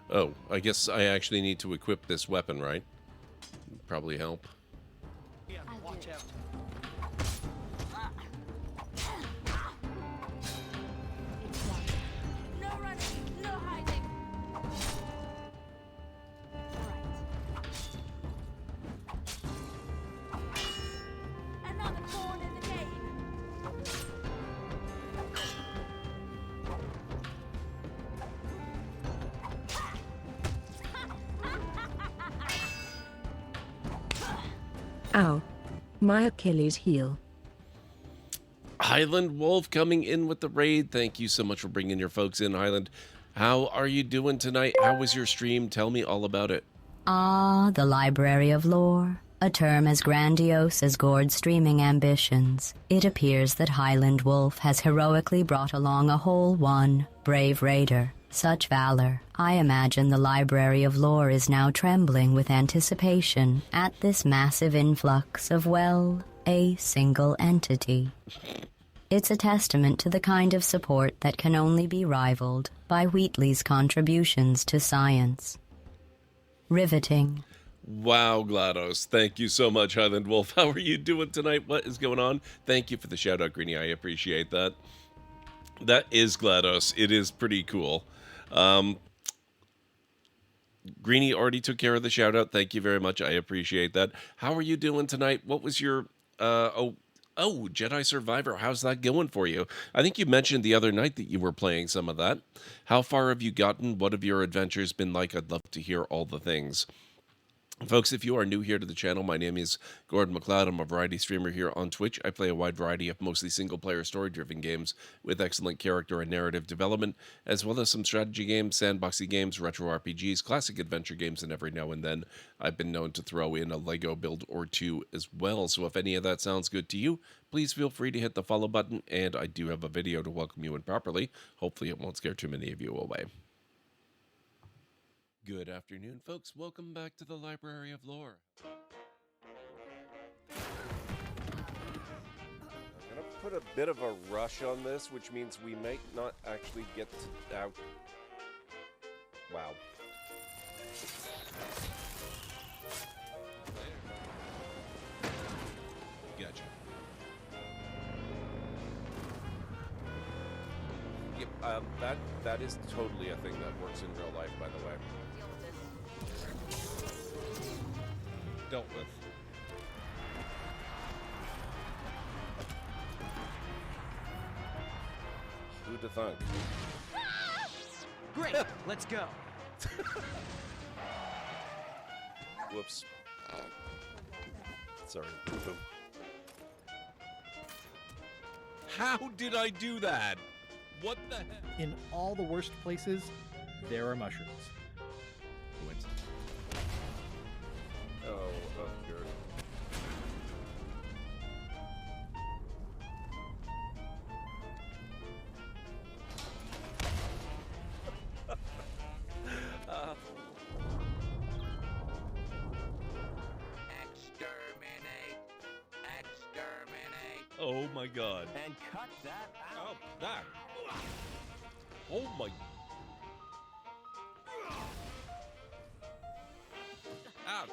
Oh, I guess I actually need to equip this weapon, right? Probably help. Yeah, watch out. It's done. No running, no hiding. Right. Another pawn in the game. Ow. My Achilles heel. Highland Wolf coming in with the raid. Thank you so much for bringing your folks in, Highland. How are you doing tonight? How was your stream? Tell me all about it. Ah, the Library of Lore. A term as grandiose as Gord's streaming ambitions. It appears that Highland Wolf has heroically brought along a whole one brave raider. Such valor. I imagine the Library of Lore is now trembling with anticipation at this massive influx of, well, a single entity. It's a testament to the kind of support that can only be rivaled by Wheatley's contributions to science. Riveting. Wow, GLaDOS. Thank you so much, Highland Wolf. How are you doing tonight? What is going on? Thank you for the shout out, Greenie. I appreciate that. That is GLaDOS. It is pretty cool. Greenie already took care of the shout out. Thank you very much. I appreciate that. How are you doing tonight? What was your Jedi Survivor? How's that going for you? I think you mentioned the other night that you were playing some of that. How far have you gotten? What have your adventures been like? I'd love to hear all the things. Folks, if you are new here to the channel, my name is GordMcLeod. I'm a variety streamer here on Twitch. I play a wide variety of mostly single-player story-driven games with excellent character and narrative development, as well as some strategy games, sandboxy games, retro RPGs, classic adventure games, and every now and then I've been known to throw in a Lego build or two as well. So if any of that sounds good to you, please feel free to hit the follow button, and I do have a video to welcome you in properly. Hopefully it won't scare too many of you away. Good afternoon, folks. Welcome back to the Library of Lore. I'm going to put a bit of a rush on this, which means we might not actually get to out. Wow. Gotcha. Yep, that is totally a thing that works in real life, by the way. Dealt with. Who'd have thunk? Great, let's go. Whoops. Sorry. Boom. How did I do that? What the heck? In all the worst places, there are mushrooms. Coincidence. Oh, good. Exterminate! Exterminate! Oh my god. And cut that out! Oh, that. Oh my. Ow.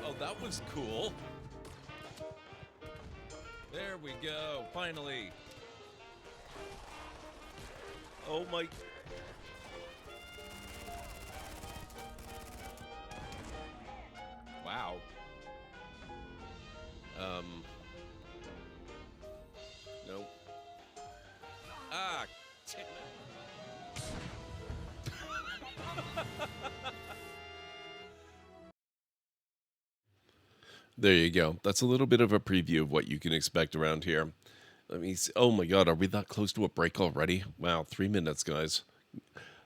Oh, that was cool. There we go. Finally. Oh my. Wow. Nope. Ah. There you go. That's a little bit of a preview of what you can expect around here. Let me see. Oh my god, are we that close to a break already? Wow, 3 minutes, guys.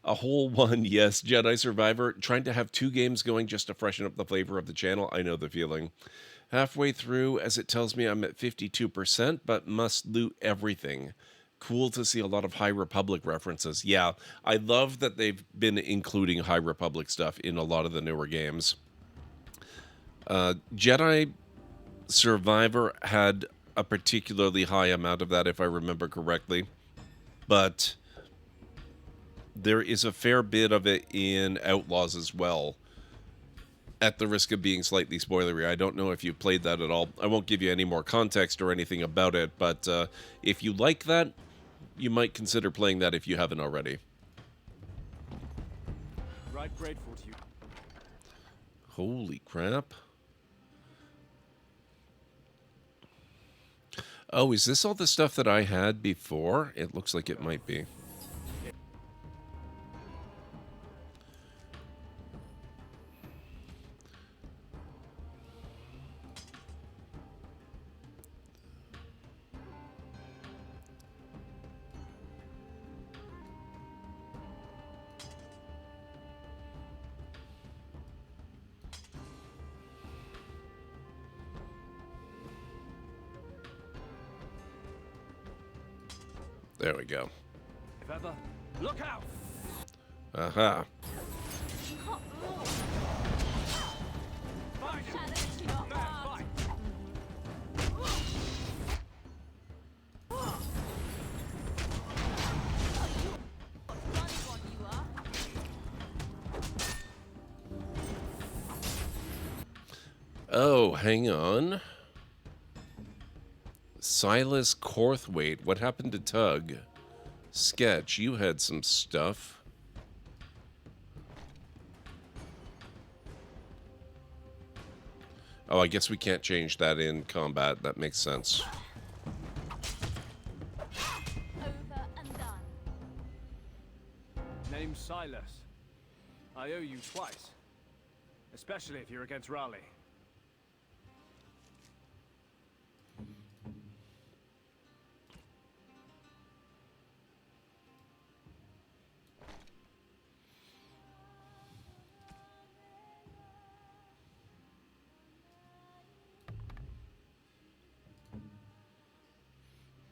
A whole one, yes. Jedi Survivor. Trying to have 2 games going just to freshen up the flavor of the channel. I know the feeling. Halfway through, as it tells me I'm at 52%, but must loot everything. Cool to see a lot of High Republic references. Yeah, I love that they've been including High Republic stuff in a lot of the newer games. Jedi Survivor had a particularly high amount of that, if I remember correctly. But there is a fair bit of it in Outlaws as well. At the risk of being slightly spoilery, I don't know if you've played that at all. I won't give you any more context or anything about it, but if you like that, you might consider playing that if you haven't already. Right, grateful to you. Holy crap. Oh, is this all the stuff that I had before? It looks like it might be. There we go. If ever, look out! Aha. Oh, hang on. Silas Corthwaite. What happened to Tug? Sketch, you had some stuff. Oh, I guess we can't change that in combat. That makes sense. Over and done. Name's Silas. I owe you twice. Especially if you're against Raleigh.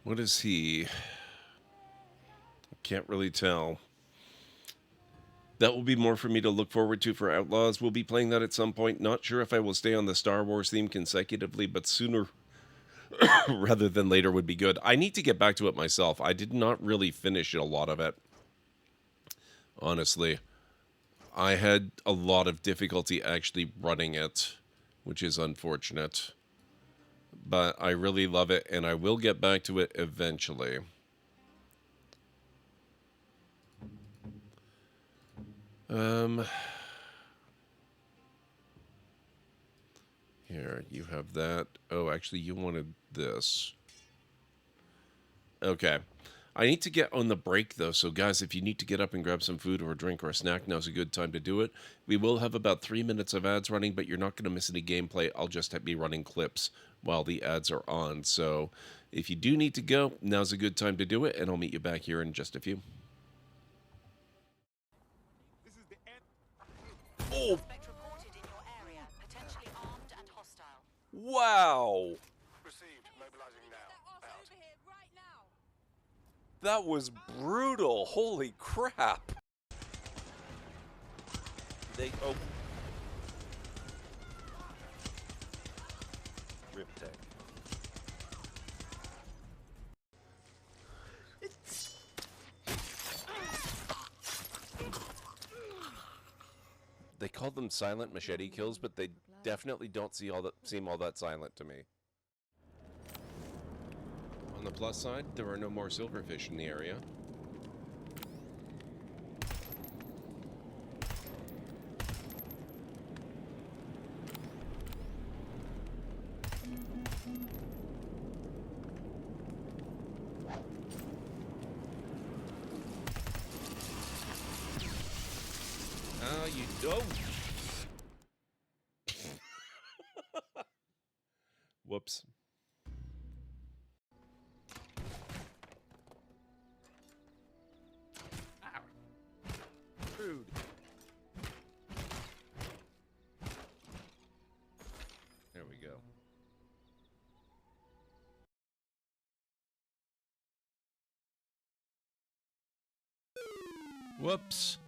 What is he? Can't really tell. That will be more for me to look forward to for Outlaws. We'll be playing that at some point. Not sure if I will stay on the Star Wars theme consecutively, but sooner rather than later would be good. I need to get back to it myself. I did not really finish a lot of it, honestly. I had a lot of difficulty actually running it, which is unfortunate. But I really love it, and I will get back to it eventually. Here, you have that. Oh, actually, you wanted this. Okay. I need to get on the break, though, so guys, if you need to get up and grab some food or a drink or a snack, now's a good time to do it. We will have about 3 minutes of ads running, but you're not going to miss any gameplay. I'll just be running clips while the ads are on. So if you do need to go, now's a good time to do it, and I'll meet you back here in just a few. Oh! Wow! Received. Mobilizing now. Out. That was brutal. Holy crap. Oh. Riptech. They call them silent machete kills, but they definitely don't seem all that silent to me. On the plus side, there are no more silverfish in the area. You don't. Whoops. Rude. There we go. Whoops.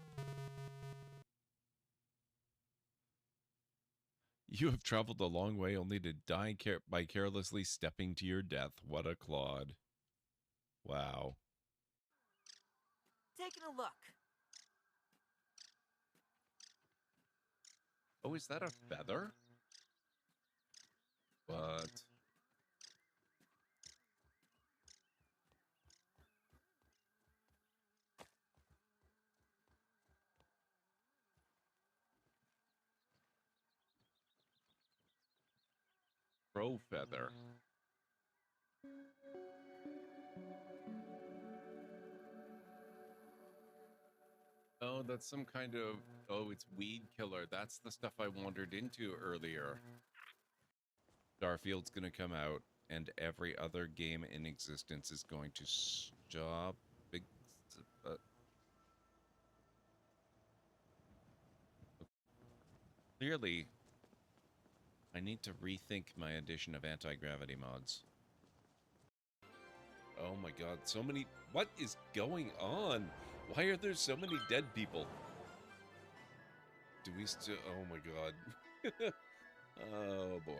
You have traveled a long way only to die by carelessly stepping to your death. What a clod. Wow. Taking a look. Oh, is that a feather? What? Crow feather. Oh, that's some kind of... Oh, it's weed killer. That's the stuff I wandered into earlier. Starfield's gonna come out, and every other game in existence is going to stop. Clearly, I need to rethink my addition of anti-gravity mods. Oh my god, so many... What is going on? Why are there so many dead people? Do we still... Oh my god. Oh boy.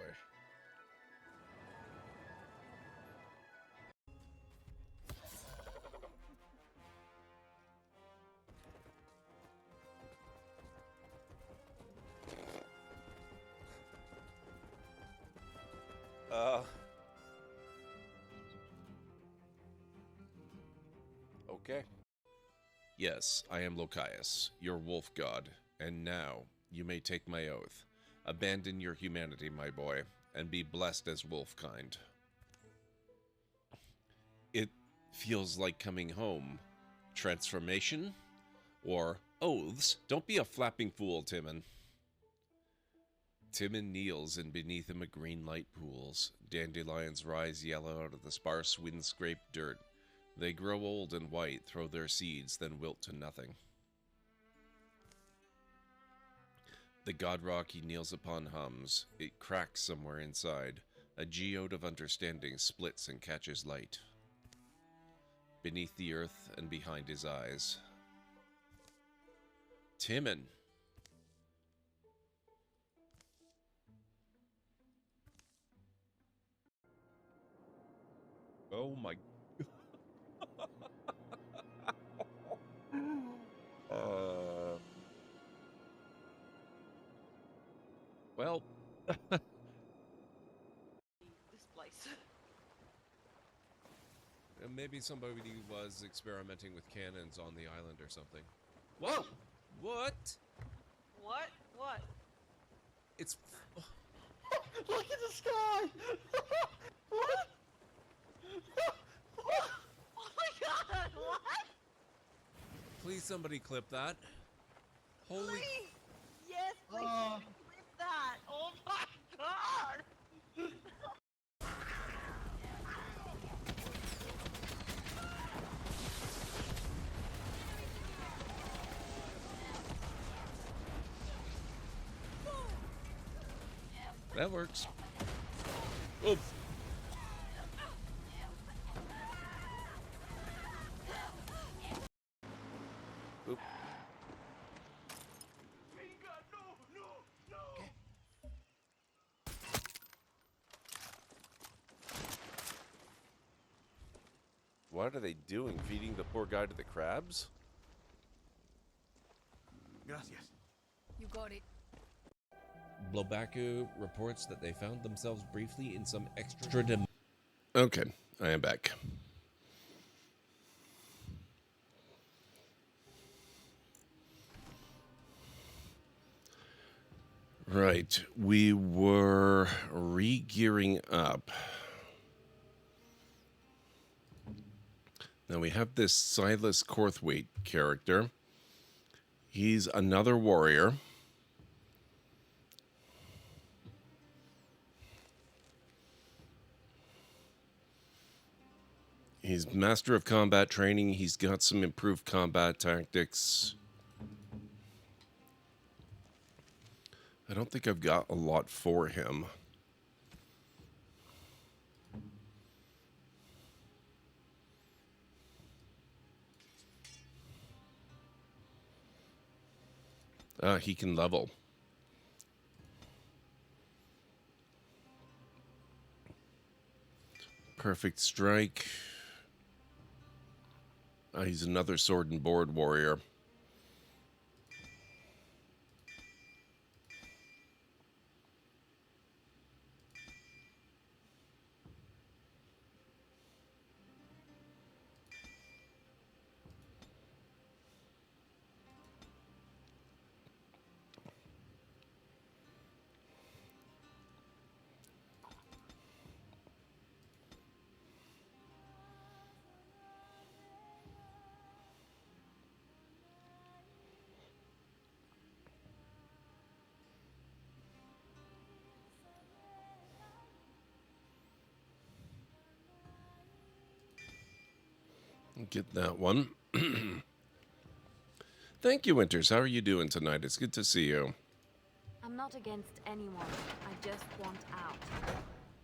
Okay. Yes, I am Lokias, your wolf god, and now you may take my oath. Abandon your humanity, my boy, and be blessed as wolfkind. It feels like coming home. Transformation? Or oaths? Don't be a flapping fool, Timon. Timon kneels, and beneath him a green light pools. Dandelions rise yellow out of the sparse wind-scraped dirt. They grow old and white, throw their seeds, then wilt to nothing. The god rock he kneels upon hums. It cracks somewhere inside. A geode of understanding splits and catches light. beneath the earth and behind his eyes. Timon. Oh my. Well. This place. Maybe somebody was experimenting with cannons on the island or something. Whoa! What? What? What? It's... Look at the sky! What? Oh my god, what? Please somebody clip that. Holy... Please! Yes, please clip that! Oh my god! That works. Oops. Oop. What are they doing? Feeding the poor guy to the crabs? Gracias. You got it. Blobaku reports that they found themselves briefly in some extra Okay, I am back. Right, we were re-gearing up. Now we have this Silas Corthwaite character. He's another warrior. He's master of combat training. He's got some improved combat tactics. I don't think I've got a lot for him. He can level. Perfect strike. He's another sword and board warrior. Get that one. Thank you, Winters. How are you doing tonight? It's good to see you. I'm not against anyone. I just want out.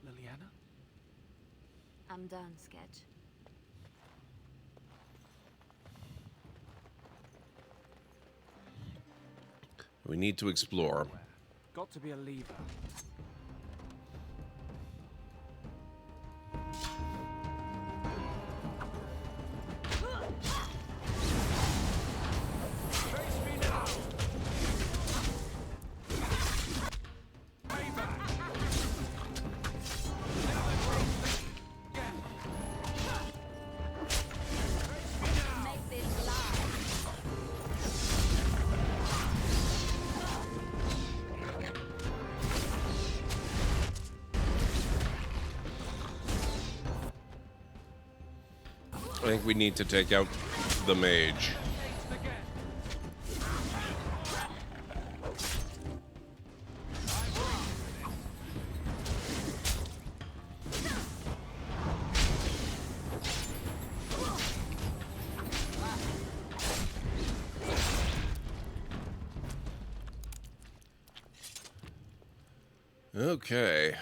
Leliana? I'm done, Sketch. We need to explore. Got to be a lever. I think we need to take out the mage. Okay.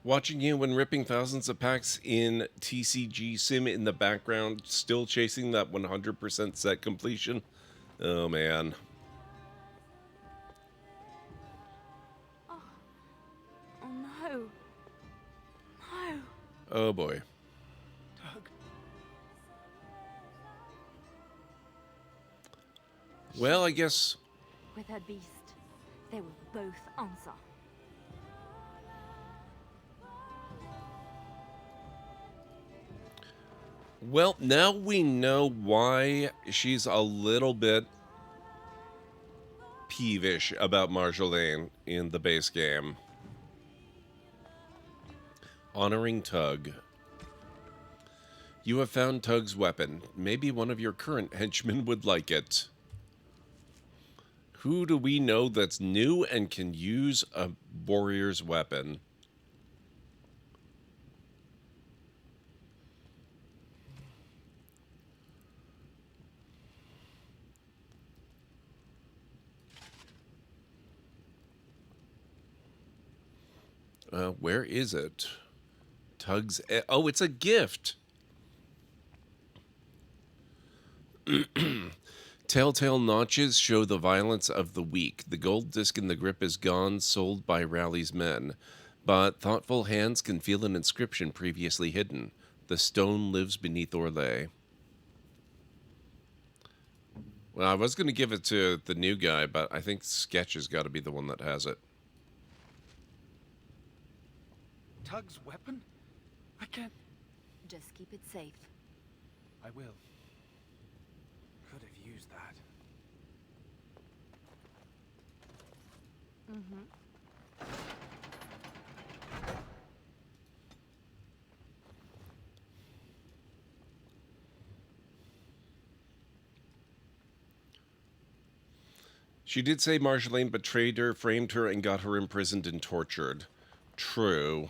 Watching you when ripping thousands of packs in TCG Sim in the background, still chasing that 100% set completion. Oh, man. Oh no. No. Oh, boy. Tug. Well, I guess... With her beast, they will both answer. Well, now we know why she's a little bit peevish about Marjolaine in the base game. Honoring Tug. You have found Tug's weapon. Maybe one of your current henchmen would like it. Who do we know that's new and can use a warrior's weapon? Where is it? Tug's... Oh, it's a gift! Telltale notches show the violence of the weak. The gold disc in the grip is gone, sold by Rally's men. But thoughtful hands can feel an inscription previously hidden. The stone lives beneath Orlais. Well, I was going to give it to the new guy, but I think Sketch has got to be the one that has it. Tug's weapon? I can't... Just keep it safe. I will. Could have used that. She did say Marjolaine betrayed her, framed her, and got her imprisoned and tortured. True.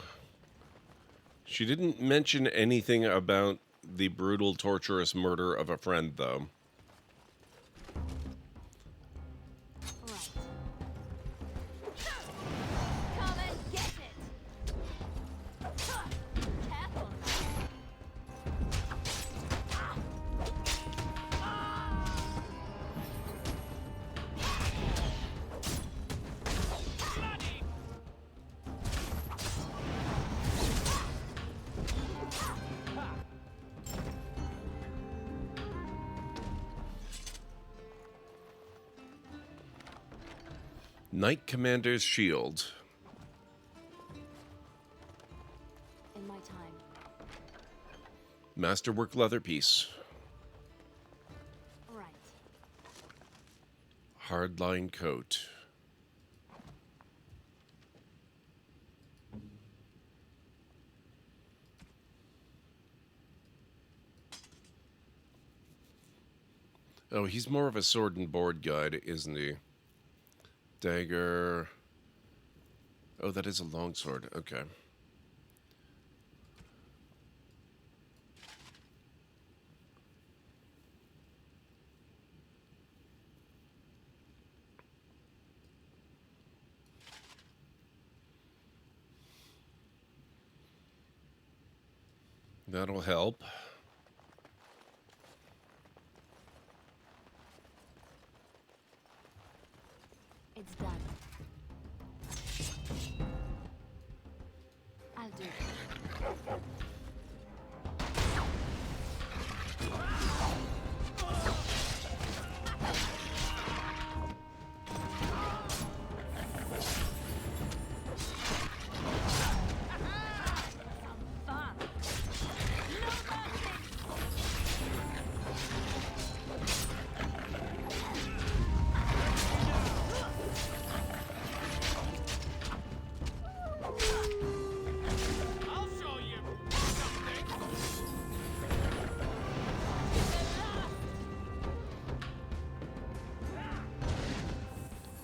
She didn't mention anything about the brutal, torturous murder of a friend, though. Right. Come and get it. Careful now. Knight Commander's Shield. In my time. Masterwork leather piece. Right. Hardline coat. Oh, he's more of a sword and board guide, isn't he? Dagger. Oh, that is a longsword. Okay. That'll help. It's done. I'll do it.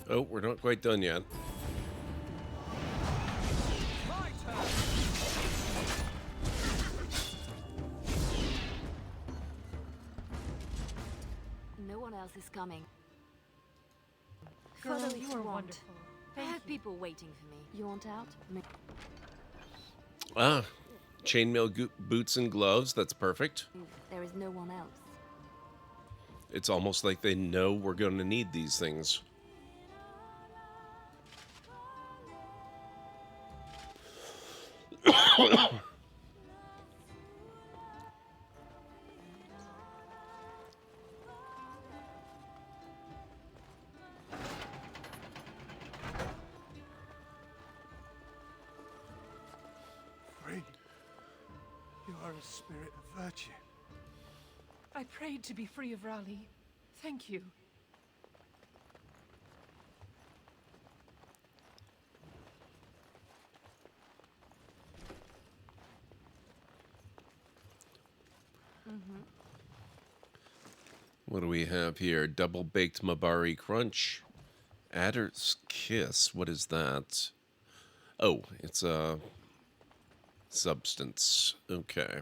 Oh, we're not quite done yet. No one else is coming. Girl, Follow if you you are want. wonderful. I have people waiting for me. You want out? Ah, chainmail boots and gloves. That's perfect. There is no one else. It's almost like they know we're going to need these things. Free. You are a spirit of virtue. I prayed to be free of Raleigh. Thank you. What do we have here? Double baked Mabari Crunch. Adder's Kiss. What is that? Oh, it's a substance. Okay.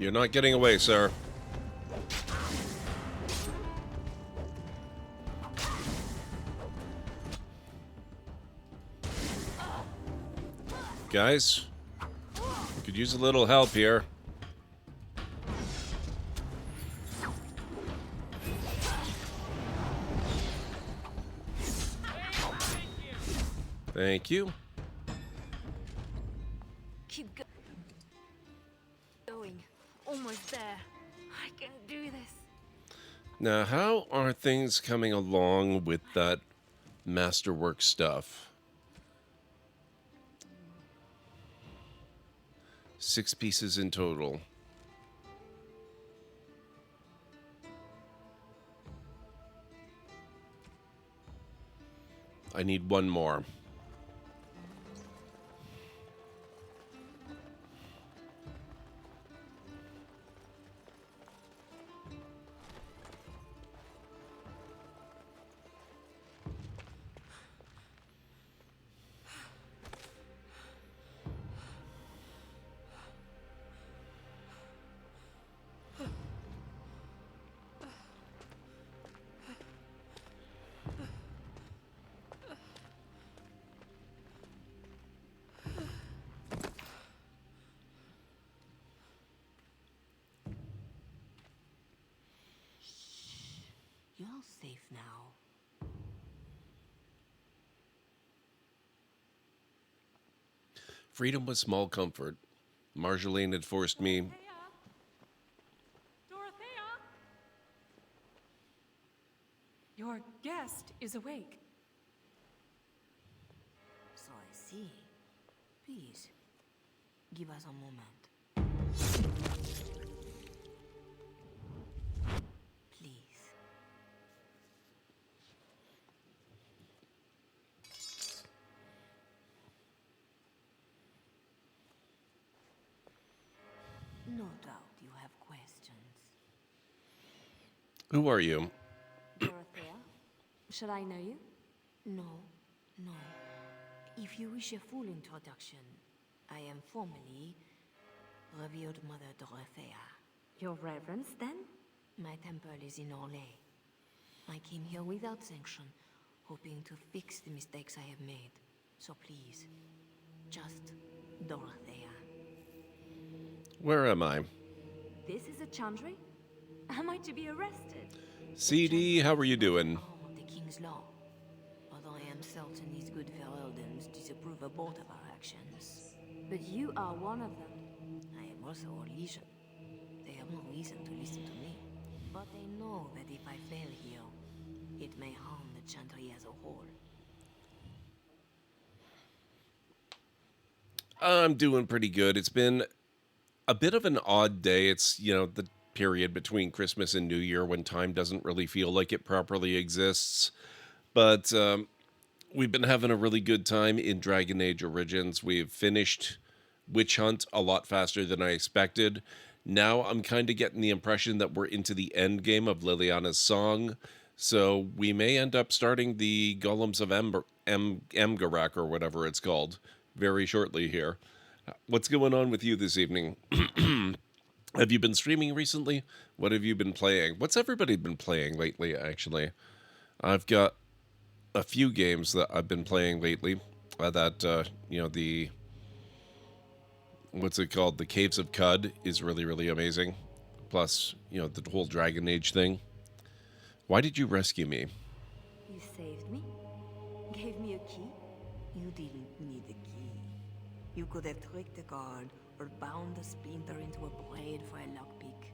You're not getting away, sir. Guys, could use a little help here. Thank you. Keep going. Almost there. I can do this. Now, how are things coming along with that masterwork stuff? 6 pieces in total. I need one more. You're safe now. Freedom was small comfort. Marjolaine had forced me. Dorothea! Your guest is awake. So I see. Please, give us a moment. Please. No doubt you have questions. Who are you? Dorothea? Should I know you? No, no. If you wish a full introduction, I am formally Revered Mother Dorothea. Your Reverence, then? My temple is in Orlais. I came here without sanction, hoping to fix the mistakes I have made. So please, just Dorothea. Where am I? This is a Chandri? Am I to be arrested? CD, how are you doing? Arm of the King's law. Although I am certain these good Ferelden's disapprove of both of our actions. But you are one of them. I am also Orlais. They have no reason to listen to me. But they know that if I fail here, it may harm the Chantry as a whole. I'm doing pretty good. It's been a bit of an odd day. It's, the period between Christmas and New Year when time doesn't really feel like it properly exists. But we've been having a really good time in Dragon Age Origins. We've finished Witch Hunt a lot faster than I expected. Now I'm kind of getting the impression that we're into the end game of Leliana's song. So we may end up starting the Golems of Amgarak or whatever it's called very shortly here. What's going on with you this evening? Have you been streaming recently? What have you been playing? What's everybody been playing lately, actually? I've got a few games that I've been playing lately. The what's it called? The Caves of Cud is really, really amazing. Plus, the whole Dragon Age thing. Why did you rescue me? You saved me? Gave me a key? You didn't need a key. You could have tricked the guard or bound a splinter into a braid for a lockpick.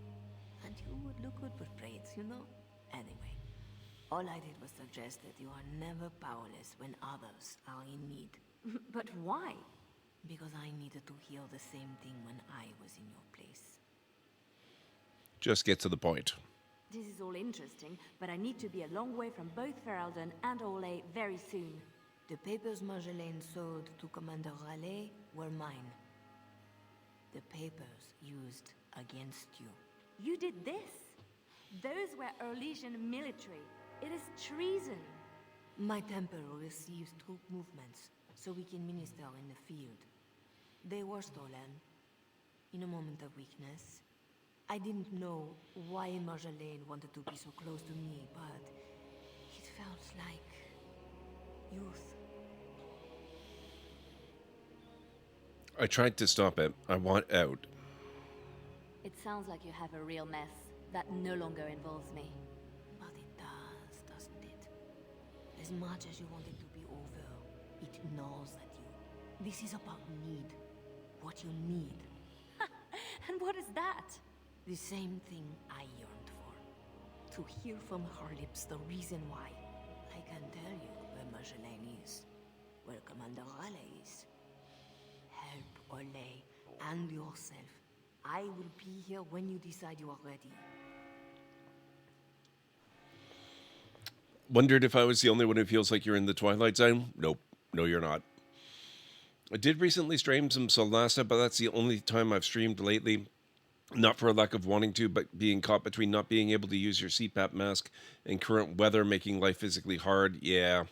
And you would look good with braids, Anyway, all I did was suggest that you are never powerless when others are in need. But why? Because I needed to hear the same thing when I was in your place. Just get to the point. This is all interesting, but I need to be a long way from both Ferelden and Orlais very soon. The papers Marjolaine sold to Commander Orlais were mine. The papers used against you. You did this? Those were Orlaisian military. It is treason. My temple receives troop movements, so we can minister in the field. They were stolen, in a moment of weakness. I didn't know why Marjolaine wanted to be so close to me, but it felt like youth. I tried to stop it. I want out. It sounds like you have a real mess that no longer involves me. But it does, doesn't it? As much as you want it to be over, it gnaws at you. This is about need. What you need. And what is that? The same thing I yearned for. To hear from her lips the reason why. I can tell you where Marjolaine is. Where Commander Orlais is. Help Orlais and yourself. I will be here when you decide you are ready. Wondered if I was the only one who feels like you're in the Twilight Zone? Nope. No, you're not. I did recently stream some Solasta, but that's the only time I've streamed lately. Not for a lack of wanting to, but being caught between not being able to use your CPAP mask and current weather making life physically hard. Yeah.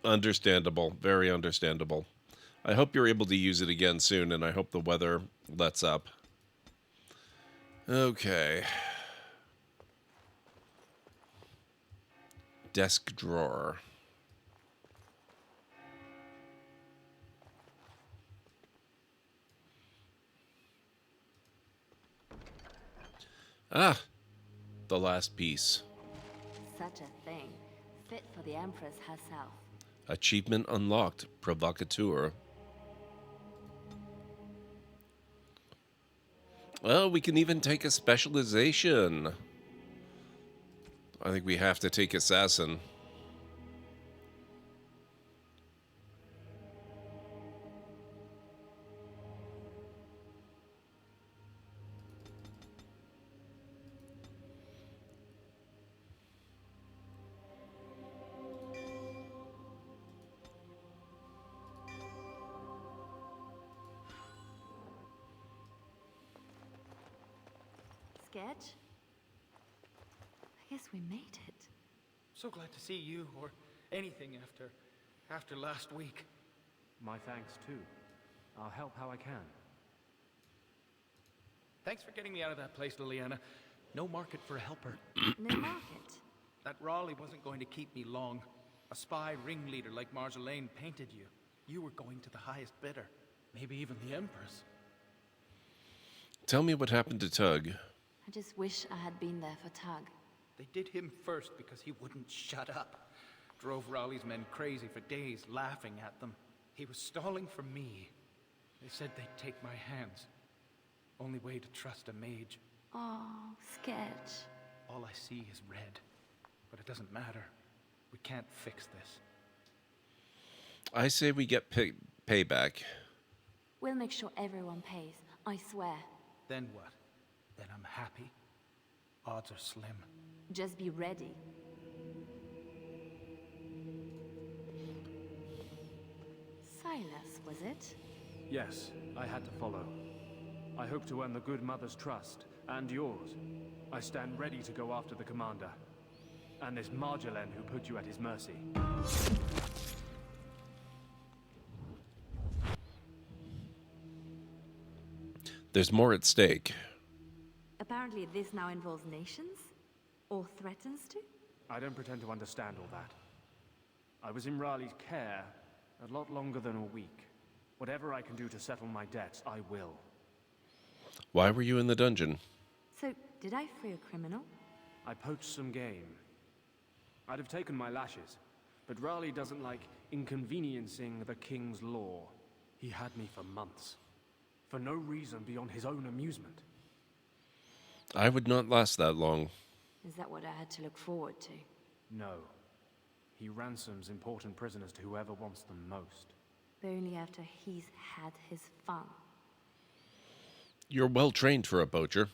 Understandable. Very understandable. I hope you're able to use it again soon, and I hope the weather lets up. Okay. Desk drawer. Ah, the last piece. Such a thing. Fit for the Empress herself. Achievement unlocked. Provocateur. Well, we can even take a specialization. I think we have to take Assassin. Sketch? I guess we made it. So glad to see you, or anything after last week. My thanks, too. I'll help how I can. Thanks for getting me out of that place, Leliana. No market for a helper. No market? That Raleigh wasn't going to keep me long. A spy ringleader like Marjolaine painted you. You were going to the highest bidder. Maybe even the Empress. Tell me what happened to Tug. I just wish I had been there for Tug. They did him first because he wouldn't shut up. Drove Raleigh's men crazy for days, laughing at them. He was stalling for me. They said they'd take my hands. Only way to trust a mage. Oh, Sketch. All I see is red. But it doesn't matter. We can't fix this. I say we get payback. We'll make sure everyone pays, I swear. Then what? Then I'm happy? Odds are slim. Just be ready. Silas, was it? Yes, I had to follow. I hope to earn the good mother's trust, and yours. I stand ready to go after the commander. And this Marjolaine who put you at his mercy. There's more at stake. Apparently this now involves nations? Or threatens to? I don't pretend to understand all that. I was in Raleigh's care a lot longer than a week. Whatever I can do to settle my debts, I will. Why were you in the dungeon? So, did I free a criminal? I poached some game. I'd have taken my lashes, but Raleigh doesn't like inconveniencing the king's law. He had me for months. For no reason beyond his own amusement. I would not last that long. Is that what I had to look forward to? No. He ransoms important prisoners to whoever wants them most. But only after he's had his fun. You're well trained for a poacher.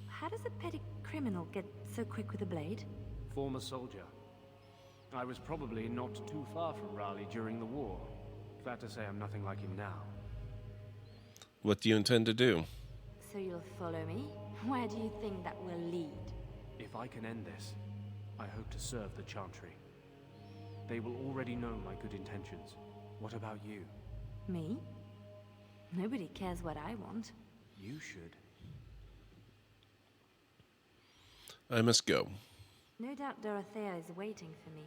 How does a petty criminal get so quick with a blade? Former soldier. I was probably not too far from Raleigh during the war. Glad to say I'm nothing like him now. What do you intend to do? So you'll follow me? Where do you think that will lead? If I can end this, I hope to serve the Chantry. They will already know my good intentions. What about you? Me? Nobody cares what I want. You should. I must go. No doubt Dorothea is waiting for me.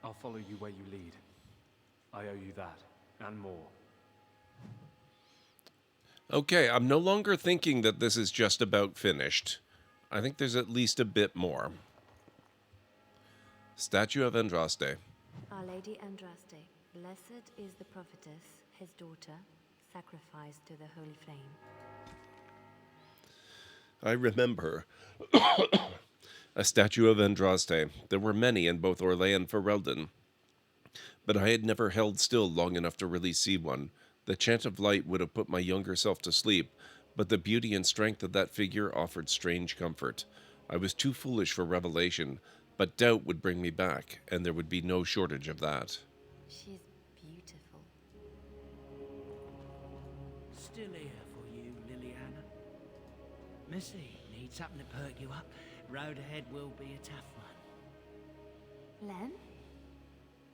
I'll follow you where you lead. I owe you that, and more. Okay, I'm no longer thinking that this is just about finished. I think there's at least a bit more. Statue of Andraste. Our Lady Andraste, blessed is the prophetess, his daughter, sacrificed to the holy flame. I remember. A statue of Andraste. There were many in both Orlais and Ferelden, but I had never held still long enough to really see one. The chant of light would have put my younger self to sleep, but the beauty and strength of that figure offered strange comfort. I was too foolish for revelation, but doubt would bring me back, and there would be no shortage of that. She's beautiful. Still here for you, Leliana. Missy, need something to perk you up. Road ahead will be a tough one. Len?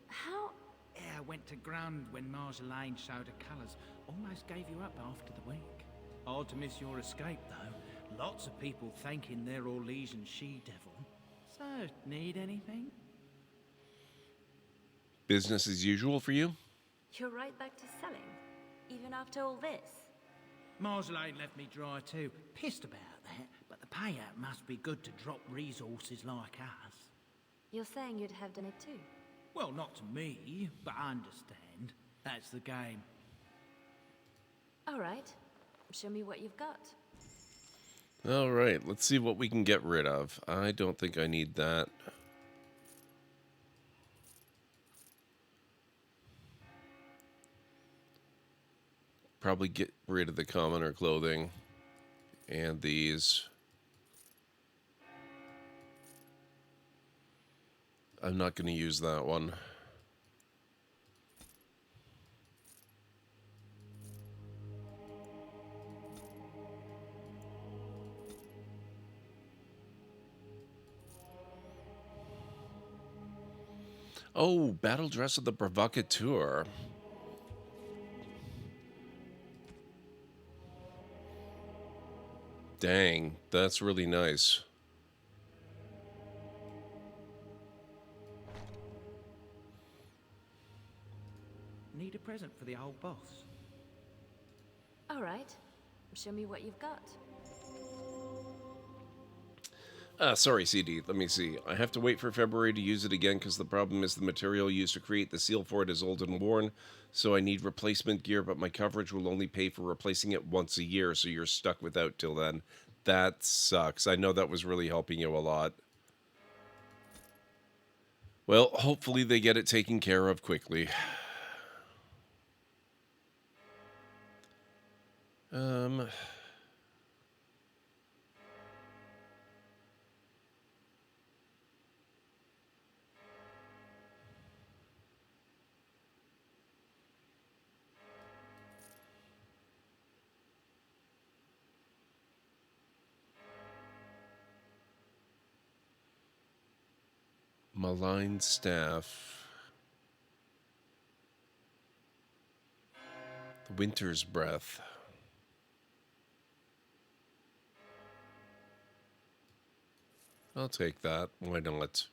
How? Yeah, I went to ground when Marjolaine showed her colours. Almost gave you up after the week. Hard to miss your escape, though. Lots of people thanking their Orlesian she-devil. So, need anything? Business as usual for you? You're right back to selling, even after all this. Marjolaine left me dry too. Pissed about that, but the payout must be good to drop resources like us. You're saying you'd have done it too? Well, not to me, but I understand. That's the game. All right. Show me what you've got. All right, let's see what we can get rid of. I don't think I need that. Probably get rid of the commoner clothing and these. I'm not going to use that one. Oh, battle dress of the provocateur. Dang, that's really nice. Need a present for the old boss. All right. Show me what you've got. Sorry, CD. Let me see. I have to wait for February to use it again because the problem is the material used to create the seal for it is old and worn, so I need replacement gear, but my coverage will only pay for replacing it once a year, so you're stuck without till then. That sucks. I know that was really helping you a lot. Well, hopefully they get it taken care of quickly. Malign staff. Winter's breath. I'll take that. Why not?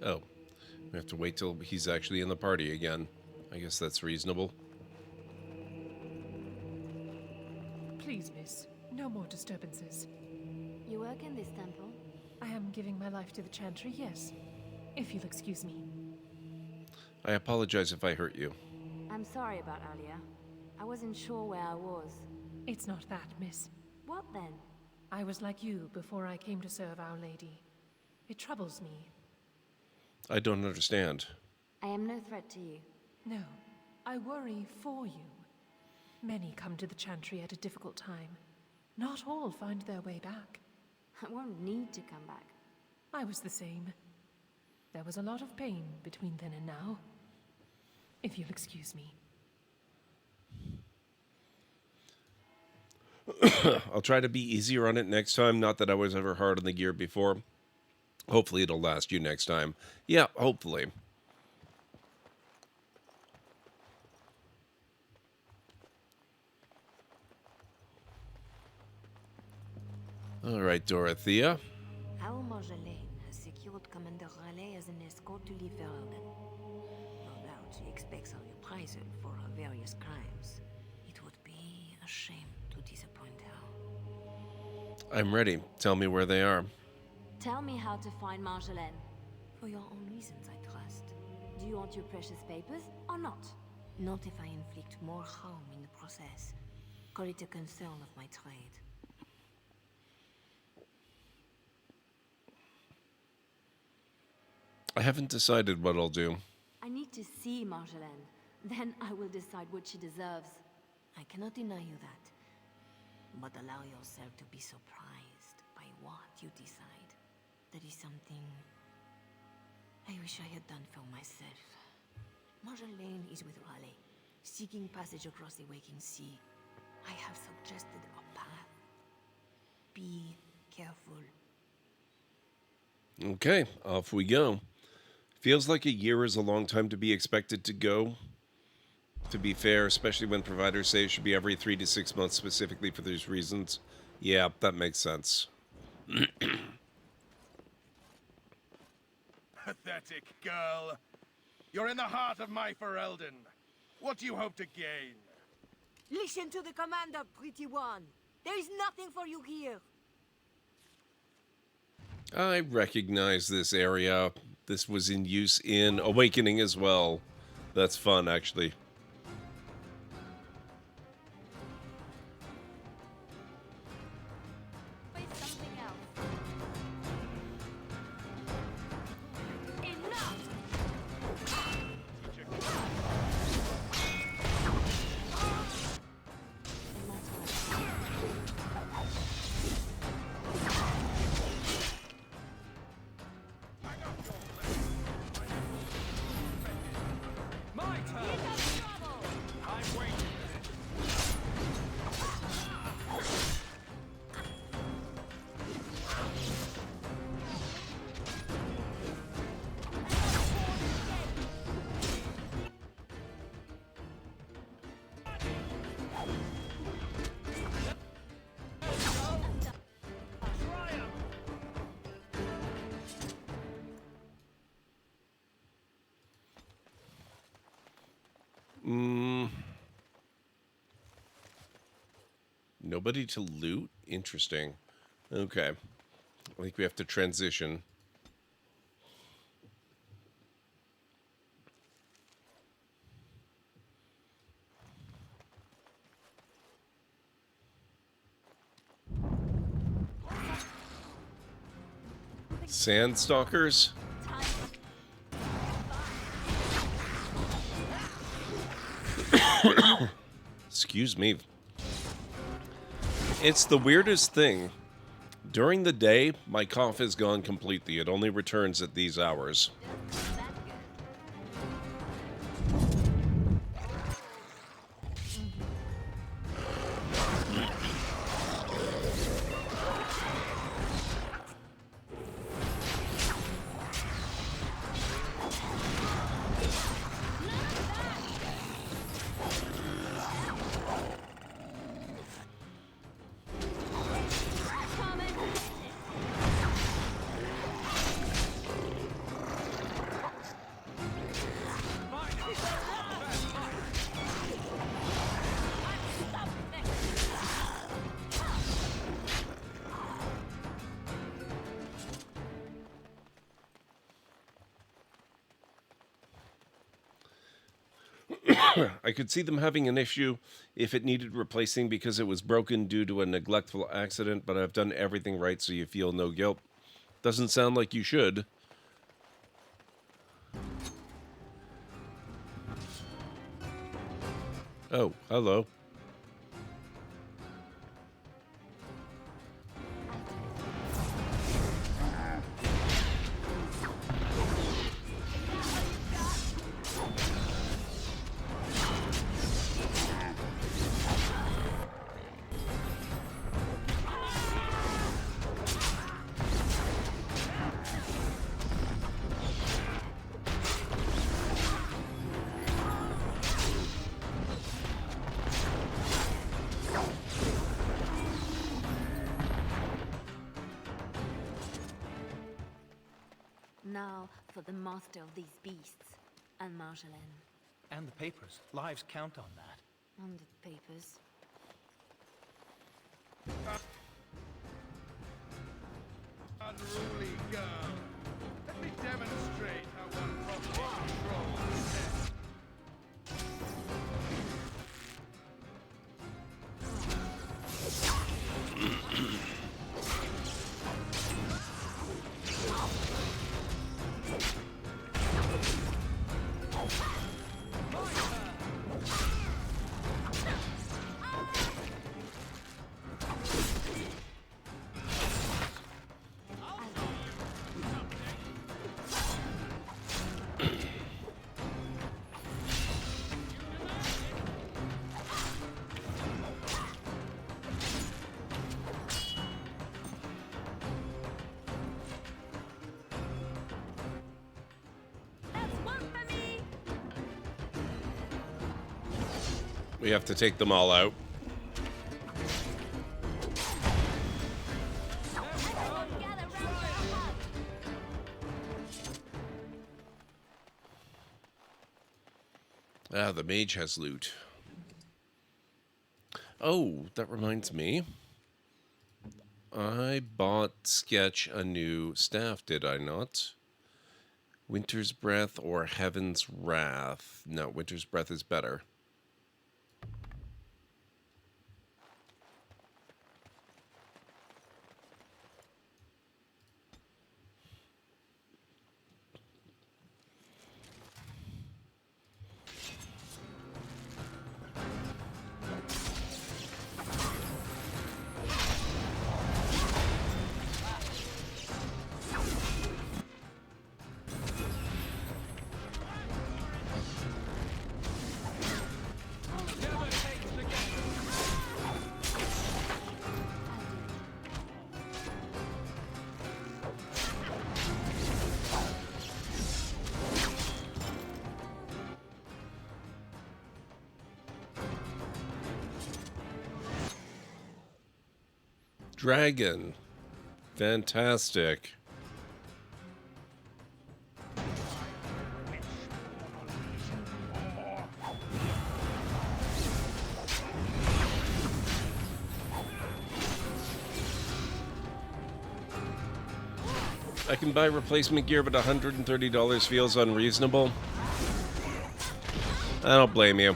Oh, we have to wait till he's actually in the party again. I guess that's reasonable. Please, miss, no more disturbances. You work in this temple? I am giving my life to the Chantry, yes. If you'll excuse me. I apologize if I hurt you. I'm sorry about earlier. I wasn't sure where I was. It's not that, miss. What then? I was like you before I came to serve Our Lady. It troubles me. I don't understand. I am no threat to you. No, I worry for you. Many come to the Chantry at a difficult time. Not all find their way back. I won't need to come back. I was the same. There was a lot of pain between then and now. If you'll excuse me. I'll try to be easier on it next time. Not that I was ever hard on the gear before. Hopefully it'll last you next time. Yeah, hopefully. All right, Dorothea. Our Marjolaine has secured Commander Orlais as an escort to leave Ferelden. No doubt she expects a reprisal for her various crimes. It would be a shame to disappoint her. I'm ready. Tell me where they are. Tell me how to find Marjolaine. For your own reasons, I trust. Do you want your precious papers or not? Not if I inflict more harm in the process. Call it a concern of my trade. I haven't decided what I'll do. I need to see Marjolaine. Then I will decide what she deserves. I cannot deny you that. But allow yourself to be surprised by what you decide. That is something I wish I had done for myself. Marjolaine is with Orlais, seeking passage across the waking sea. I have suggested a path. Be careful. Okay, off we go. Feels like a year is a long time to be expected to go. To be fair, especially when providers say it should be every 3 to 6 months specifically for these reasons. Yeah, that makes sense. Pathetic girl. You're in the heart of my Ferelden. What do you hope to gain? Listen to the commander, pretty one. There is nothing for you here. I recognize this area. This was in use in Awakening as well. That's fun, actually. Nobody to loot? Interesting. Okay. I think we have to transition. Sandstalkers? Excuse me. It's the weirdest thing. During the day, my cough is gone completely. It only returns at these hours. I could see them having an issue if it needed replacing because it was broken due to a neglectful accident, but I've done everything right so you feel no guilt. Doesn't sound like you should. Oh, hello. Now for the master of these beasts, and Marjolaine. And the papers. Lives count on that. And the papers. Unruly girl. Let me demonstrate how one properly controls death. We have to take them all out. Ah, the mage has loot. Oh, that reminds me. I bought Sketch a new staff, did I not? Winter's Breath or Heaven's Wrath? No, Winter's Breath is better. Dragon. Fantastic. I can buy replacement gear, but $130 feels unreasonable. I don't blame you.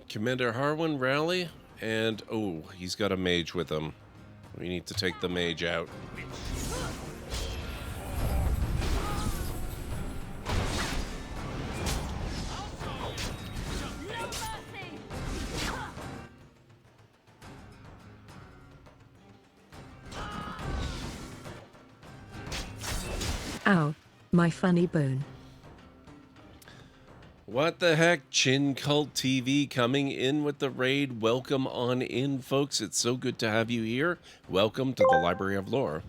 Commander Harwin rally, and oh, he's got a mage with him. We need to take the mage out. Ow, my funny bone. What the heck? Chin Cult TV coming in with the raid. Welcome on in, folks. It's so good to have you here. Welcome to the Library of Lore.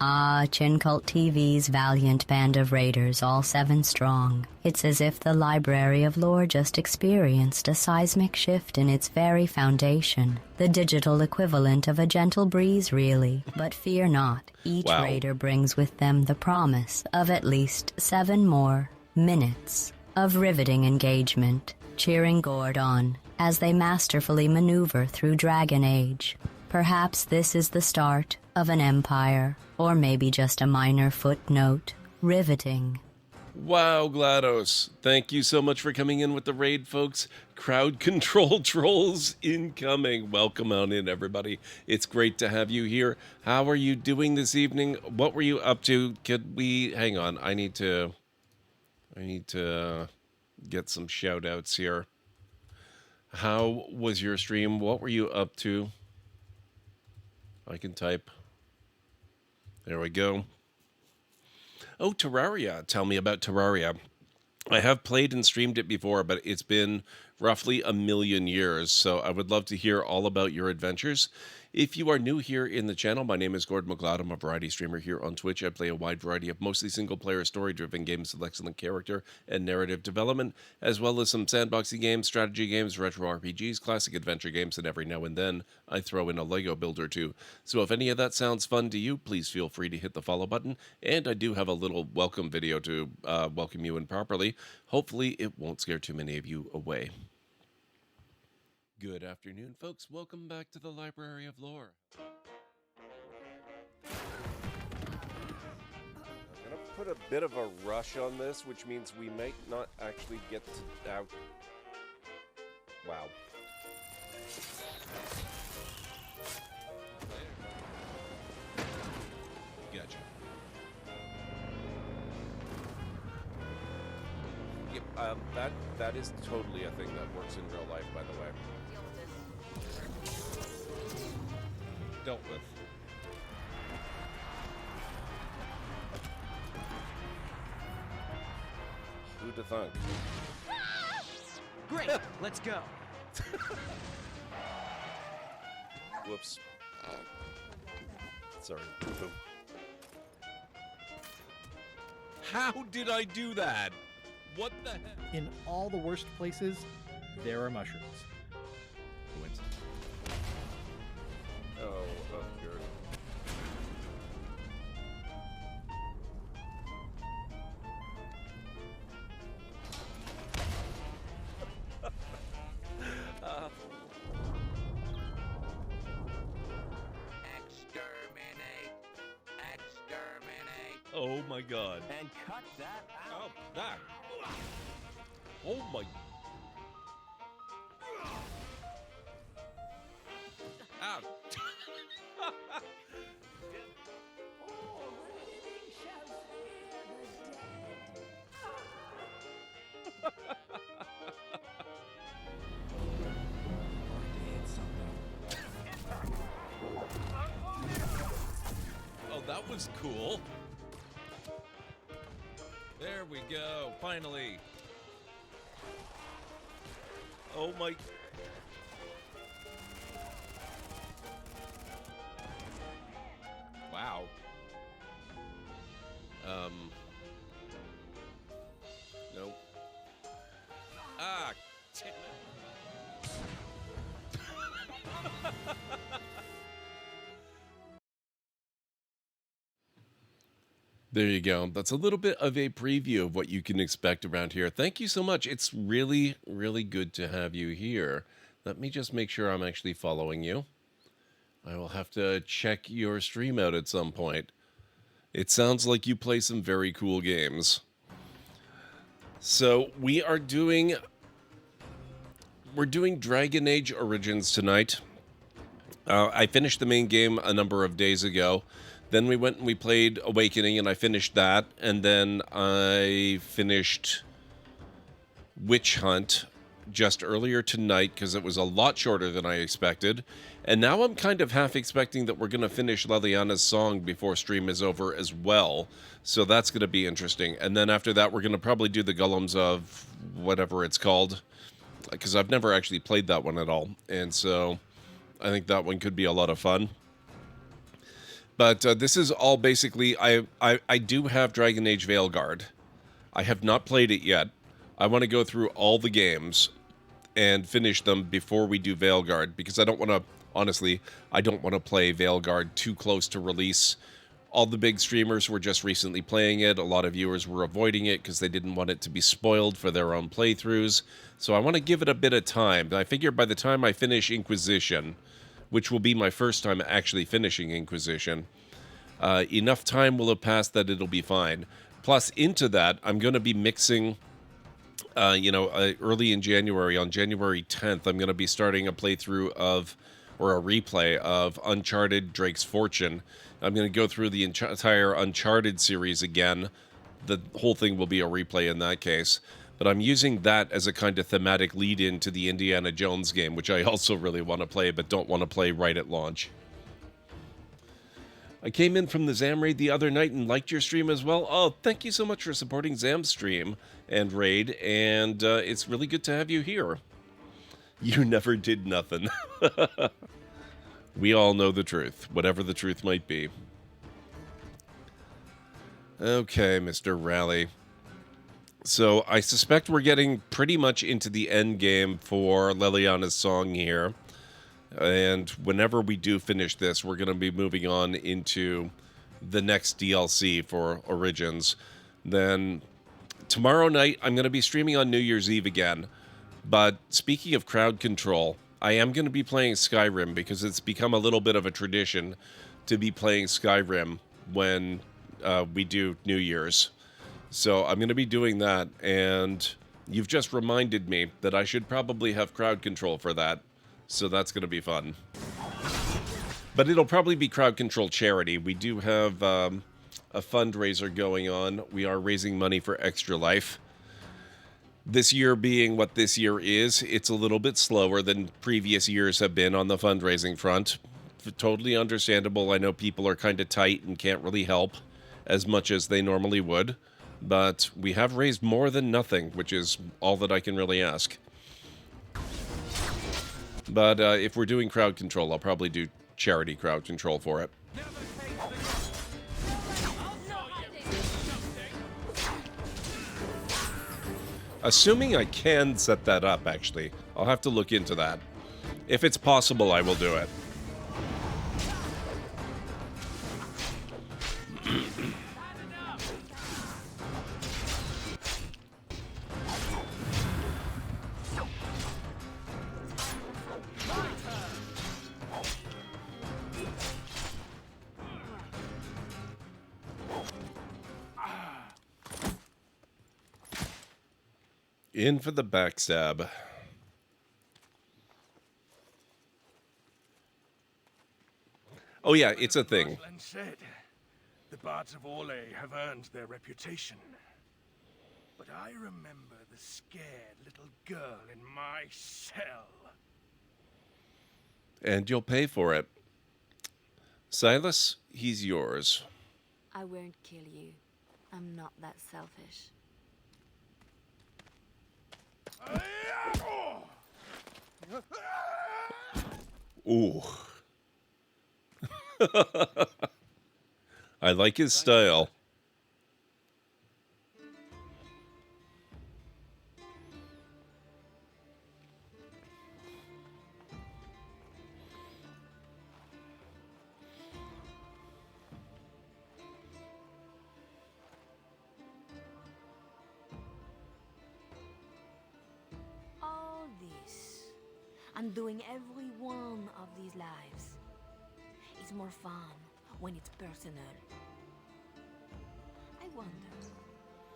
Ah, Chin Cult TV's valiant band of raiders, all 7 strong. It's as if the Library of Lore just experienced a seismic shift in its very foundation. The digital equivalent of a gentle breeze, really. But fear not, each raider brings with them the promise of at least 7 more minutes of riveting engagement, cheering Gord on as they masterfully maneuver through Dragon Age. Perhaps this is the start of an empire, or maybe just a minor footnote. Riveting. Wow, GLaDOS. Thank you so much for coming in with the raid, folks. Crowd control trolls incoming. Welcome on in, everybody. It's great to have you here. How are you doing this evening? What were you up to? Could we... Hang on. I need to get some shout outs here. How was your stream? What were you up to? I can type. There we go. Oh, Terraria. Tell me about Terraria. I have played and streamed it before, but it's been roughly 1,000,000 years, so I would love to hear all about your adventures. If you are new here in the channel, my name is GordMcLeod. I'm a variety streamer here on Twitch. I play a wide variety of mostly single-player, story-driven games with excellent character and narrative development, as well as some sandboxy games, strategy games, retro RPGs, classic adventure games, and every now and then I throw in a Lego build or two. So if any of that sounds fun to you, please feel free to hit the follow button. And I do have a little welcome video to welcome you in properly. Hopefully it won't scare too many of you away. Good afternoon, folks. Welcome back to the Library of Lore. I'm going to put a bit of a rush on this, which means we might not actually get to out. Wow. Gotcha. Yep, that is totally a thing that works in real life, by the way. Dealt with. Who'd have thunk? Great, let's go. Whoops. Sorry. Boom. How did I do that? What the heck? In all the worst places, there are mushrooms. Oh, good. Oh my god. And cut that out. Oh, that. Oh my. Ow. Oh, that was cool. There we go, finally. Oh my. Wow. Nope. Ah, damn it. There you go. That's a little bit of a preview of what you can expect around here. Thank you so much. It's really, really good to have you here. Let me just make sure I'm actually following you. I will have to check your stream out at some point. It sounds like you play some very cool games. So we are doing we're doing Dragon Age Origins tonight. I finished the main game a number of days ago. Then we went and we played Awakening, and I finished that. And then I finished Witch Hunt just earlier tonight because it was a lot shorter than I expected. And now I'm kind of half expecting that we're going to finish Leliana's song before stream is over as well. So that's going to be interesting. And then after that, we're going to probably do the Golems of whatever it's called, because I've never actually played that one at all. And so I think that one could be a lot of fun. But this is all basically, I do have Dragon Age Veilguard. I have not played it yet. I want to go through all the games and finish them before we do Veilguard, because I don't want to, honestly, I don't want to play Veilguard too close to release. All the big streamers were just recently playing it. A lot of viewers were avoiding it because they didn't want it to be spoiled for their own playthroughs. So I want to give it a bit of time. I figure by the time I finish Inquisition, which will be my first time actually finishing Inquisition, enough time will have passed that it'll be fine. Plus, into that, I'm going to be mixing, early in January, on January 10th, I'm going to be starting a playthrough of, or a replay of Uncharted Drake's Fortune. I'm going to go through the entire Uncharted series again. The whole thing will be a replay in that case. But I'm using that as a kind of thematic lead-in to the Indiana Jones game, which I also really want to play, but don't want to play right at launch. I came in from the Zam raid the other night and liked your stream as well. Oh, thank you so much for supporting Zam's stream and raid, and it's really good to have you here. You never did nothing. We all know the truth, whatever the truth might be. Okay, Mr. Raleigh. So I suspect we're getting pretty much into the end game for Leliana's song here. And whenever we do finish this, we're going to be moving on into the next DLC for Origins. Then tomorrow night, I'm going to be streaming on New Year's Eve again. But speaking of crowd control, I am going to be playing Skyrim because it's become a little bit of a tradition to be playing Skyrim when we do New Year's. So I'm going to be doing that, and you've just reminded me that I should probably have crowd control for that. So that's going to be fun. But it'll probably be crowd control charity. We do have a fundraiser going on. We are raising money for Extra Life. This year being what this year is, it's a little bit slower than previous years have been on the fundraising front. Totally understandable. I know people are kind of tight and can't really help as much as they normally would. But we have raised more than nothing, which is all that I can really ask. But if we're doing crowd control, I'll probably do charity crowd control for it. Assuming I can set that up, actually. I'll have to look into that. If it's possible, I will do it. In for the backstab. Oh yeah, it's a thing. Marjolaine said, the bards of Orlais have earned their reputation. But I remember the scared little girl in my cell. And you'll pay for it. Silas, he's yours. I won't kill you. I'm not that selfish. Ooh. I like his style. All this, and doing every one of these lives, is more fun when it's personal. I wonder,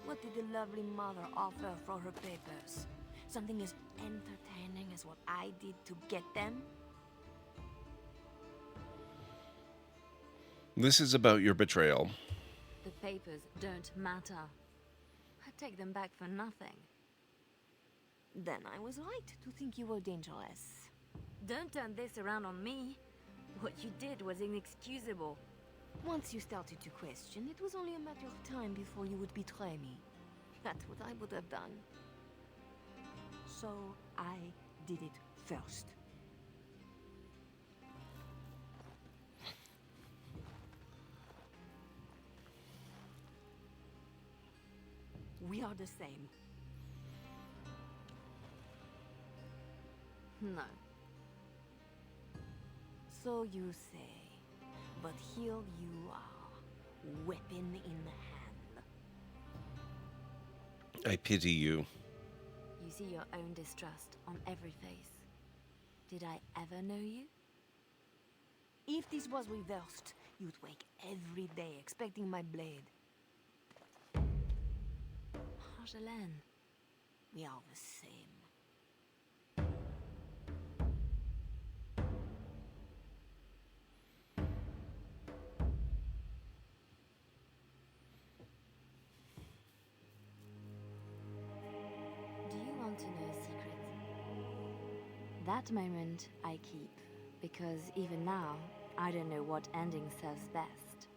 what did the lovely mother offer for her papers? Something as entertaining as what I did to get them? This is about your betrayal. The papers don't matter. I take them back for nothing. Then I was right to think you were dangerous. Don't turn this around on me. What you did was inexcusable. Once you started to question, it was only a matter of time before you would betray me. That's what I would have done. So I did it first. We are the same. No. So you say, but here you are, weapon in hand. I pity you. You see your own distrust on every face. Did I ever know you? If this was reversed, you'd wake every day expecting my blade. Marjolaine, we are the same. Do you want to know a secret? That moment I keep, because even now, I don't know what ending serves best.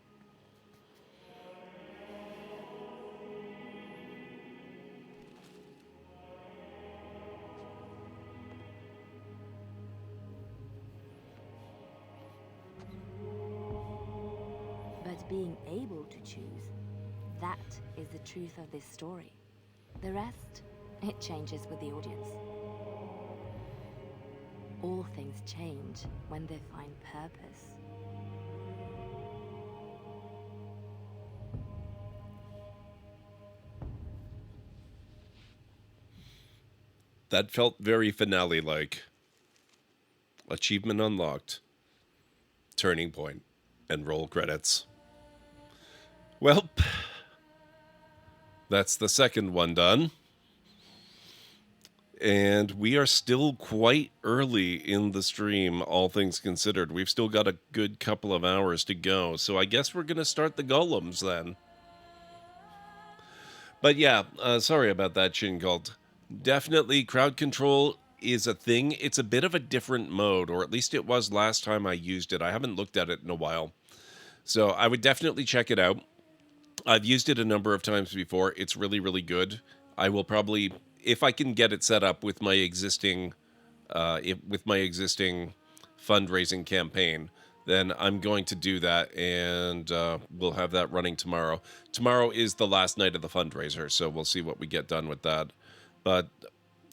But being able to choose, that is the truth of this story. The rest, it changes with the audience. All things change when they find purpose. That felt very finale-like. Achievement unlocked. Turning point. And roll credits. Well, that's the second one done. And we are still quite early in the stream, all things considered. We've still got a good couple of hours to go. So I guess we're going to start the golems then. But yeah, sorry about that, Shingold. Definitely, crowd control is a thing. It's a bit of a different mode, or at least it was last time I used it. I haven't looked at it in a while. So I would definitely check it out. I've used it a number of times before. It's really, really good. I will probably, if I can get it set up with my existing, fundraising campaign, then I'm going to do that, and we'll have that running tomorrow. Tomorrow is the last night of the fundraiser, so we'll see what we get done with that. But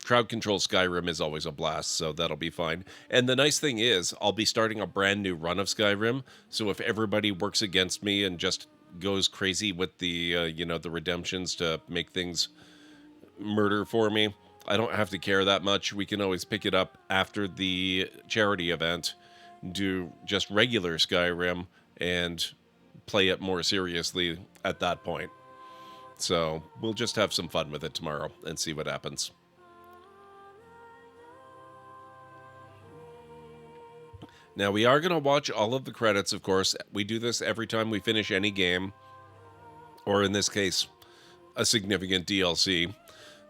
crowd control Skyrim is always a blast, so that'll be fine. And the nice thing is, I'll be starting a brand new run of Skyrim, so if everybody works against me and just goes crazy with the, the redemptions to make things murder for me, I don't have to care that much. We can always pick it up after the charity event, do just regular Skyrim, and play it more seriously at that point. So we'll just have some fun with it tomorrow and see what happens. Now, we are going to watch all of the credits, of course. We do this every time we finish any game, or in this case, a significant DLC.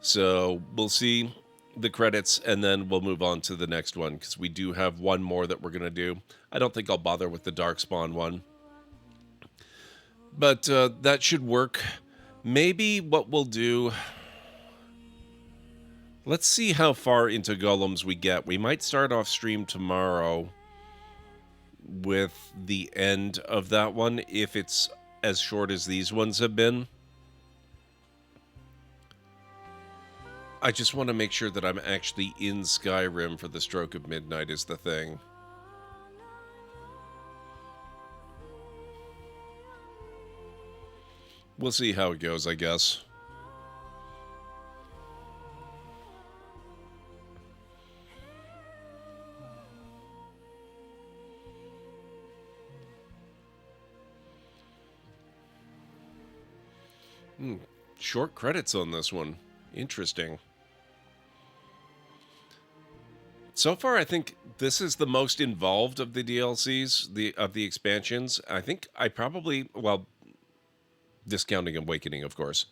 So we'll see the credits, and then we'll move on to the next one, because we do have one more that we're going to do. I don't think I'll bother with the Darkspawn one. But that should work. Maybe what we'll do... Let's see how far into Golems we get. We might start off stream tomorrow with the end of that one, if it's as short as these ones have been. I just want to make sure that I'm actually in Skyrim for the Stroke of Midnight is the thing. We'll see how it goes, I guess. Short credits on this one. Interesting. So far, I think this is the most involved of the DLCs, of the expansions. I think I probably, well, discounting Awakening, of course,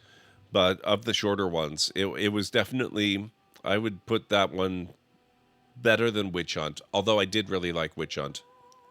but of the shorter ones, it was definitely, I would put that one better than Witch Hunt, although I did really like Witch Hunt.